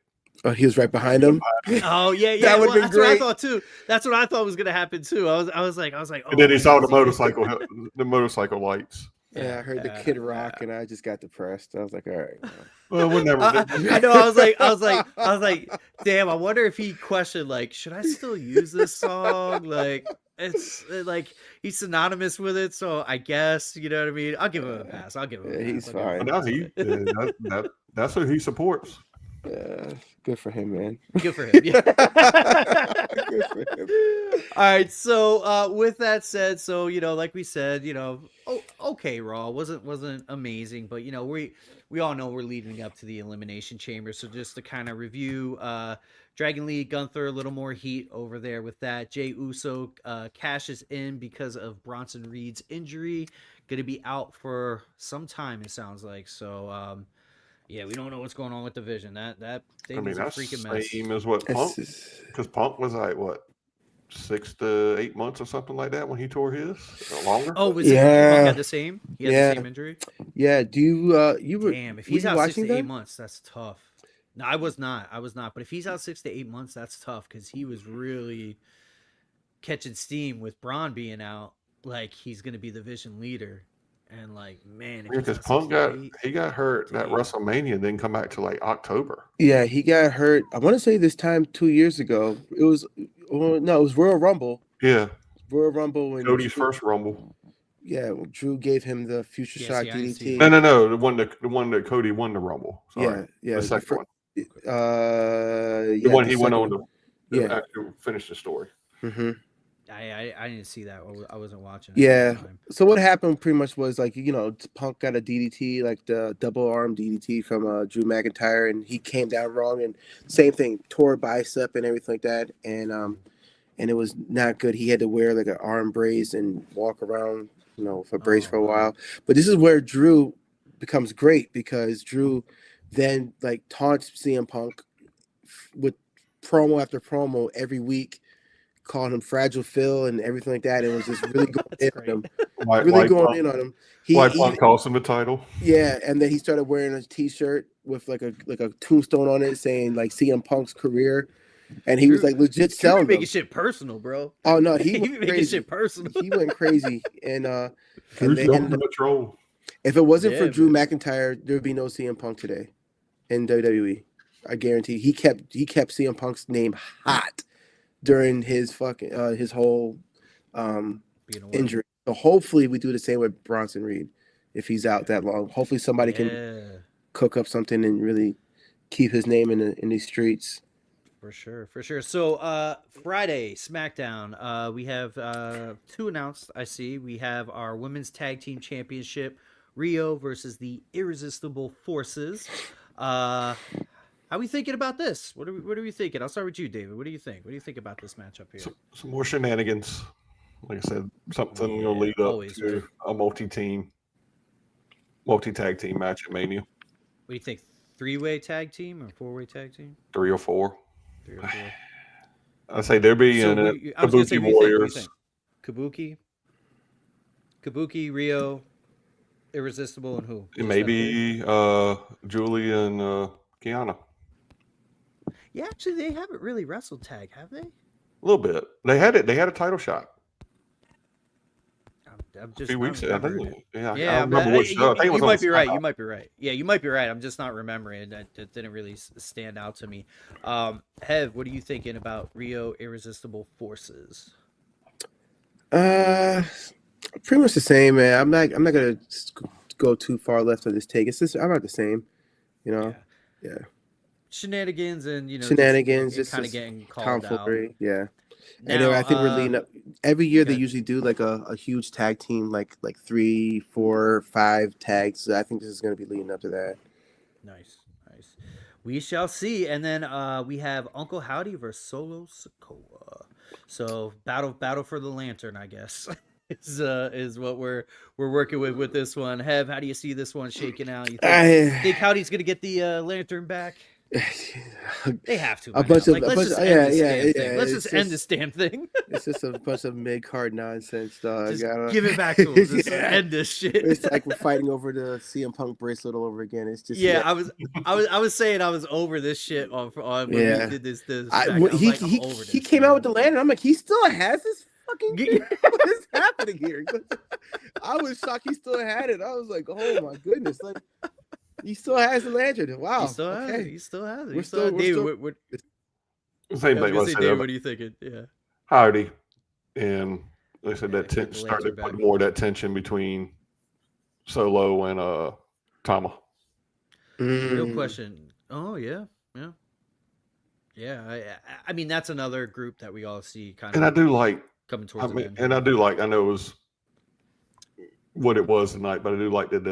C: Oh, he was right behind him.
A: Oh yeah.
C: That would have been great.
A: What I thought too. That's what I thought was gonna happen too. I was like, oh,
B: and then he saw the motorcycle lights.
C: Yeah, I heard the Kid Rock, and I just got depressed. I was like, all right.
B: Well, we'll never.
A: I know. I was like, damn. I wonder if he questioned, like, should I still use this song? Like, it's like he's synonymous with it, so I guess you know what I mean. I'll give him a pass.
C: He's fine.
B: That's who he supports.
C: Yeah, good for him, man.
A: Good for him. Yeah.
C: Good for him.
A: All right. So with that said, so like we said, okay, Raw wasn't amazing, but we all know we're leading up to the Elimination Chamber. So just to kind of review, Dragon Lee, Gunther, a little more heat over there with that. Jey Uso cashes in because of Bronson Reed's injury, going to be out for some time, it sounds like. So yeah, we don't know what's going on with the Vision. That thing is a freaking mess.
B: Same as what Punk, because Punk was like what 6 to 8 months or something like that when he tore his, or longer.
A: Oh, was it Punk had the same? He had the same injury.
C: Yeah. Do you were?
A: Damn, if he's out 6 to 8 months, that's tough. No, I was not. But if he's out 6 to 8 months, that's tough because he was really catching steam with Braun being out. Like he's going to be the Vision leader. And like, man,
B: because Punk got hurt at WrestleMania, and then come back to like October.
C: Yeah, he got hurt. I want to say this time 2 years ago. It was Royal Rumble.
B: Yeah,
C: Royal Rumble when
B: Cody's first Rumble.
C: Yeah, when Drew gave him the Future Shock DDT.
B: No, the one that Cody won the Rumble. Sorry.
C: Yeah,
B: the second one.
C: The
B: one he went on to finish the story.
C: Mm-hmm.
A: I didn't see that. I wasn't watching it
C: Yeah.
A: at the time.
C: So what happened pretty much was like, Punk got a DDT, like the double arm DDT from Drew McIntyre, and he came down wrong, and same thing, tore bicep and everything like that, and it was not good. He had to wear like an arm brace and walk around, with a brace for a while. But this is where Drew becomes great, because Drew then like taunts CM Punk with promo after promo every week, calling him Fragile Phil and everything like that. It was just really going in on him. Going in on him.
B: Punk cost him the title.
C: Yeah, and then he started wearing a T-shirt with like a tombstone on it saying like CM Punk's career, and he was like legit selling.
A: Making shit personal, bro.
C: Oh no, he
A: went making
C: crazy.
A: Shit personal.
C: He went crazy, and
B: the troll.
C: If it wasn't for Drew McIntyre, there would be no CM Punk today in WWE. I guarantee. He kept CM Punk's name hot during his his whole injury. So hopefully we do the same with Bronson Reed if he's out that long. Hopefully somebody can cook up something and really keep his name in these streets.
A: For sure. So Friday SmackDown, we have two announced. I see we have our women's tag team championship, Rio versus the Irresistible Forces. How are we thinking about this? What are we thinking? I'll start with you, David. What do you think? What do you think about this matchup here?
B: Some more shenanigans. Like I said, something will lead up to a multi-tag team match at Mania.
A: What do you think? 3-way tag team or 4-way tag team?
B: 3 or 4.
A: 3 or 4.
B: I say there'll be Kabuki Warriors.
A: Kabuki, Rio, Irresistible, and who?
B: Maybe Julie and Kiana.
A: Yeah, actually, they haven't really wrestled tag, have they?
B: A little bit. They had a title shot.
A: I'm just
B: a few weeks ago. I think.
A: Yeah,
B: I remember what show.
A: You might be right. You might be right. Yeah, you might be right. I'm just not remembering. That didn't really stand out to me. Hev, what are you thinking about Rio Irresistible Forces?
C: Pretty much the same, man. I'm not gonna go too far left of this take. It's just about the same, Yeah.
A: Shenanigans and
C: just
A: kind of getting called out.
C: Yeah.
A: Now,
C: anyway, I think we're leading up. Every year they usually do like a huge tag team, like 3, 4, 5 tags. So I think this is going to be leading up to that.
A: Nice. We shall see. And then we have Uncle Howdy versus Solo Sikoa. So battle for the lantern, I guess, is what we're working with this one. Hev, how do you see this one shaking out? You think Howdy's going to get the lantern back? They have to. Let's just end this damn thing.
C: It's just a bunch of mid-card nonsense, dog.
A: Just give it back to us. Just end this shit.
C: It's like we're fighting over the CM Punk bracelet all over again. It's just
A: I was saying I was over this shit on when we did this.
C: He came out with the lantern. I'm like, he still has this fucking thing? What is happening here? I was shocked he still had it. I was like, oh my goodness, like. He still has the lantern. Wow. He still has it.
A: He still has it.
C: David,
A: what are you thinking? Yeah.
B: Howdy. And like I said, that started putting more of that tension between Solo and Tama.
A: Real question. Oh, yeah. I mean, that's another group that we all see kind of.
B: And I do like
A: coming towards the end.
B: And I do like. I know it was what it was tonight, but I do like that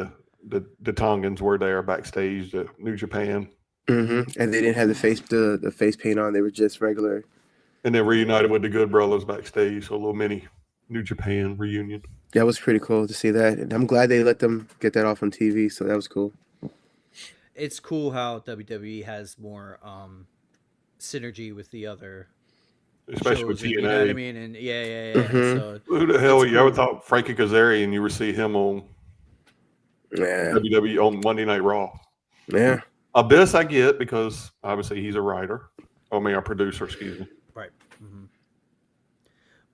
B: the Tongans were there backstage, the New Japan,
C: and they didn't have the face paint on; they were just regular.
B: And then reunited with the Good Brothers backstage, so a little mini New Japan reunion.
C: That was pretty cool to see that, and I'm glad they let them get that off on TV. So that was cool.
A: It's cool how WWE has more synergy with the other.
B: Especially with TNA.
A: You know what I mean? And yeah. So,
B: who the hell you ever thought Frankie Kazarian you would see him on WWE on Monday Night Raw?
C: Yeah.
B: This I get because obviously he's a writer. A producer, excuse me.
A: Right. Mm-hmm.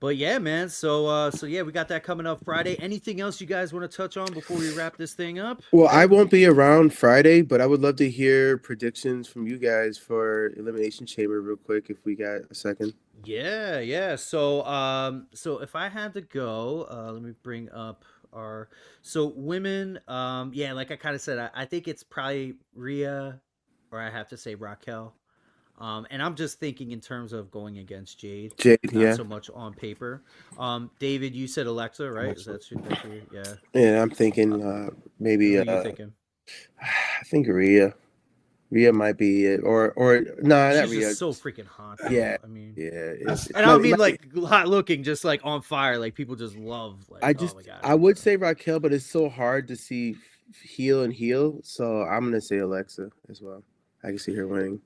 A: But yeah, man. So we got that coming up Friday. Anything else you guys want to touch on before we wrap this thing up?
C: Well, I won't be around Friday, but I would love to hear predictions from you guys for Elimination Chamber real quick if we got a second.
A: Yeah. So if I had to go, let me bring up women. Like I kind of said, I think it's probably Rhea, or I have to say Raquel. And I'm just thinking in terms of going against Jade.
C: Jade,
A: not
C: yeah.
A: so much on paper. David, you said Alexa, right? Is that your yeah?
C: Yeah, I'm thinking maybe.
A: Who are you thinking?
C: I think Rhea. Rhea might be it, or no, not
A: She's
C: Rhea.
A: just so freaking hot. Though.
C: Yeah,
A: I mean,
C: yeah.
A: And I don't mean like hot looking, just like on fire. Like people just love. Like, oh my God.
C: I would say Raquel, but it's so hard to see heel and heel. So I'm gonna say Alexa as well. I can see her winning.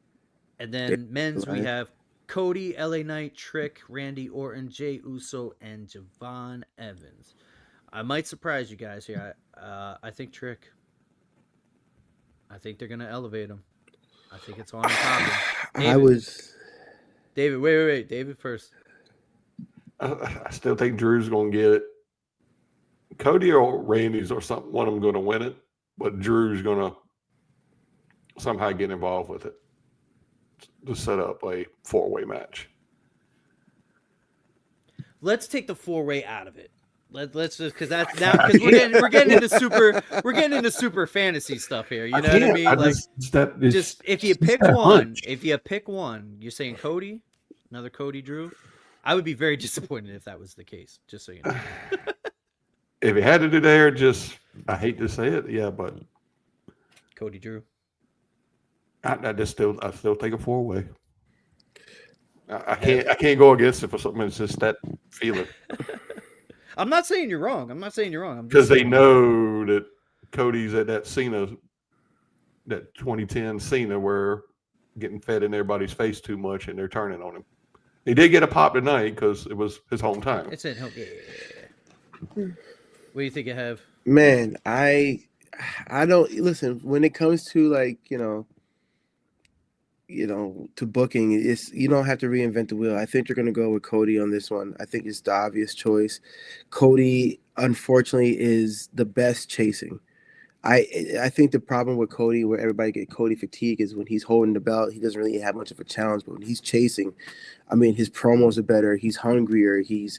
A: And then men's, we have Cody, LA Knight, Trick, Randy Orton, Jey Uso, and Javon Evans. I might surprise you guys here. I think Trick. I think they're gonna elevate him. I think it's on and popping.
C: David,
A: wait. David first.
B: I still think Drew's going to get it. Cody or Randy's or something, one of them going to win it, but Drew's going to somehow get involved with it to set up a 4-way match.
A: Let's take the 4-way out of it. Let's just because that's now because we're getting into super fantasy stuff here. You know what I mean? Like just if you pick one, you're saying Cody, another Cody Drew. I would be very disappointed if that was the case. Just so you know.
B: If you had to do there, I hate to say it, yeah, but
A: Cody Drew.
B: I still take a 4-way. I can't go against it for something. It's just that feeling.
A: I'm not saying you're wrong.
B: Because they know that Cody's at that Cena, that 2010 Cena, where getting fed in everybody's face too much and they're turning on him. He did get a pop tonight because it was his hometown.
A: It's in home. Yeah. What do you think you have?
C: Man, I don't listen when it comes to like to booking. You don't have to reinvent the wheel. I think you're going to go with Cody on this one. I think it's the obvious choice. Cody, unfortunately, is the best chasing. I think the problem with Cody, where everybody get Cody fatigue, is when he's holding the belt, he doesn't really have much of a challenge. But when he's chasing, I mean, his promos are better. He's hungrier. He's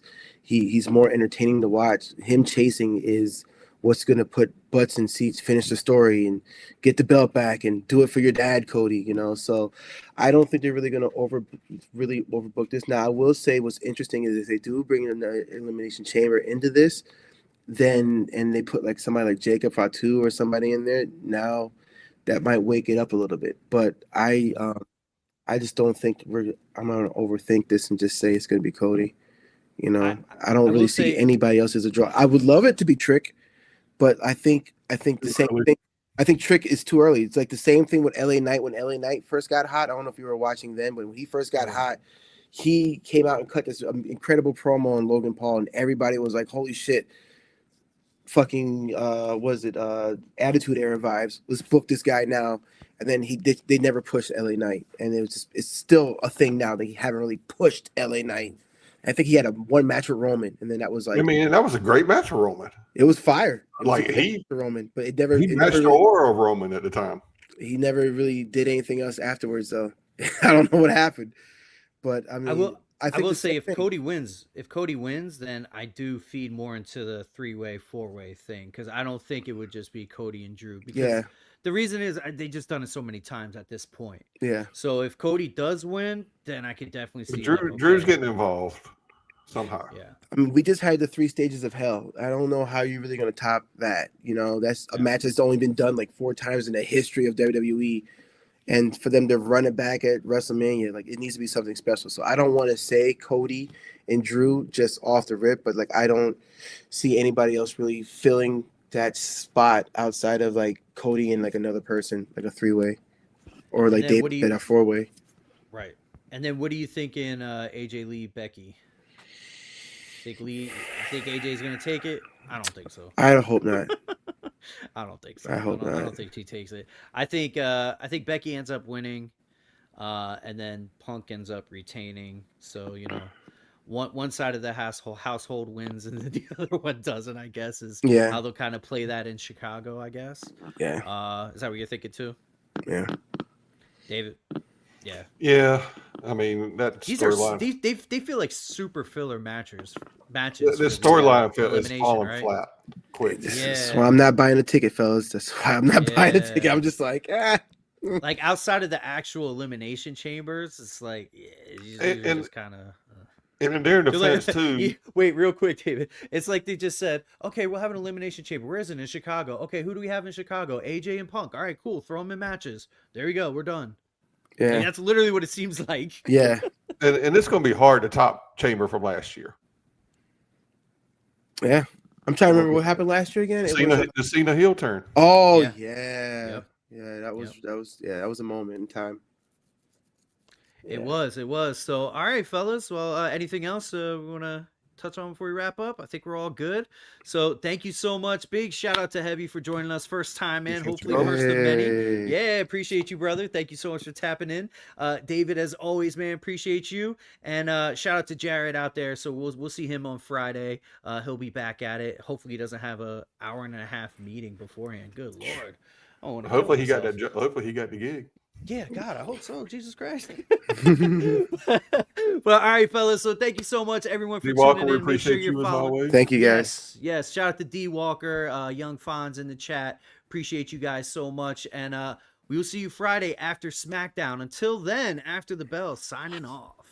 C: more entertaining to watch. Him chasing is what's going to put butts in seats, finish the story, and get the belt back, and do it for your dad, Cody. So I don't think they're really going to overbook this. Now, I will say what's interesting is if they do bring in the Elimination Chamber into this, and they put like somebody like Jacob Fatu or somebody in there, now that might wake it up a little bit. But I just don't think I'm going to overthink this and just say it's going to be Cody. I don't really see anybody else as a draw. I would love it to be Trick. But I think the same thing. I think Trick is too early. It's like the same thing with LA Knight. When LA Knight first got hot, I don't know if you were watching then, but when he first got hot, he came out and cut this incredible promo on Logan Paul, and everybody was like, "Holy shit!" Fucking Attitude Era vibes. Let's book this guy now. And then they never pushed LA Knight, and it's still a thing now. They haven't really pushed LA Knight. I think he had one match with Roman, and then that was like.
B: I mean, that was a great match for Roman.
C: It was fire.
B: Roman,
C: but it never.
B: He matched the aura of Roman at the time.
C: He never really did anything else afterwards, though. I don't know what happened, but I mean,
A: I will say if Cody wins, then I do feed more into the 3-way, 4-way thing because I don't think it would just be Cody and Drew. Because the reason is they just done it so many times at this point.
C: Yeah.
A: So if Cody does win, then I could definitely see
B: Drew's getting involved somehow.
A: Yeah.
C: I mean, we just had the 3 stages of hell. I don't know how you're really going to top that. That's a match that's only been done like 4 times in the history of WWE. And for them to run it back at WrestleMania, like it needs to be something special. So I don't want to say Cody and Drew just off the rip, but like I don't see anybody else really filling that spot outside of like Cody and like another person, like a 3-way, or like David did a 4-way.
A: Right. And then what do you think in AJ Lee Becky? Think AJ's gonna take it? I don't think so.
C: I hope not.
A: I don't think so.
C: I hope not.
A: I don't think she takes it. I think Becky ends up winning, and then Punk ends up retaining. So one side of the household wins, and then the other one doesn't. I guess is how they'll kind of play that in Chicago. I guess.
C: Yeah.
A: Is that what you're thinking too?
C: Yeah.
A: David. Yeah.
B: Yeah. I mean that storyline.
A: They feel like super filler matches.
B: The storyline is falling flat quick.
C: That's why I'm not buying a ticket, fellas. That's why I'm not buying a ticket. I'm just like,
A: Like outside of the actual elimination chambers, it's like
B: And
A: just kind of.
B: and in their defense too.
A: Wait, real quick, David. It's like they just said, okay, we'll have an elimination chamber. Where is it? In Chicago. Okay, who do we have in Chicago? AJ and Punk. All right, cool. Throw them in matches. There we go. We're done.
C: Yeah,
A: Like, that's literally what it seems like.
C: yeah,
B: And it's going to be hard to top Chamber from last year.
C: yeah. I'm trying to remember what happened last year again.
B: The Cena heel turn.
C: Oh
A: Yeah.
C: yeah,
A: Yep.
C: yeah. That was a moment in time.
A: It was. So, all right, fellas. Well, anything else we want to touch on before we wrap up? I think we're all good. So, thank you so much. Big shout out to Heavy for joining us first time, man. Hopefully, first of many. Yeah, appreciate you, brother. Thank you so much for tapping in. David, as always, man, appreciate you. And shout out to Jared out there. So we'll see him on Friday. He'll be back at it. Hopefully, he doesn't have an hour and a half meeting beforehand. Good Lord.
B: Hopefully he got that. Hopefully he got the gig.
A: Yeah, God, I hope so. Jesus Christ. Well, all right, fellas. So thank you so much, everyone, for
B: Walker,
A: tuning
B: we
A: in. Make sure
B: appreciate
A: you're
B: you as
A: following.
B: always.
C: Thank you, guys.
A: Yes. Shout out to D Walker, Young Fonz in the chat. Appreciate you guys so much. And we will see you Friday after SmackDown. Until then, After the Bell, signing off.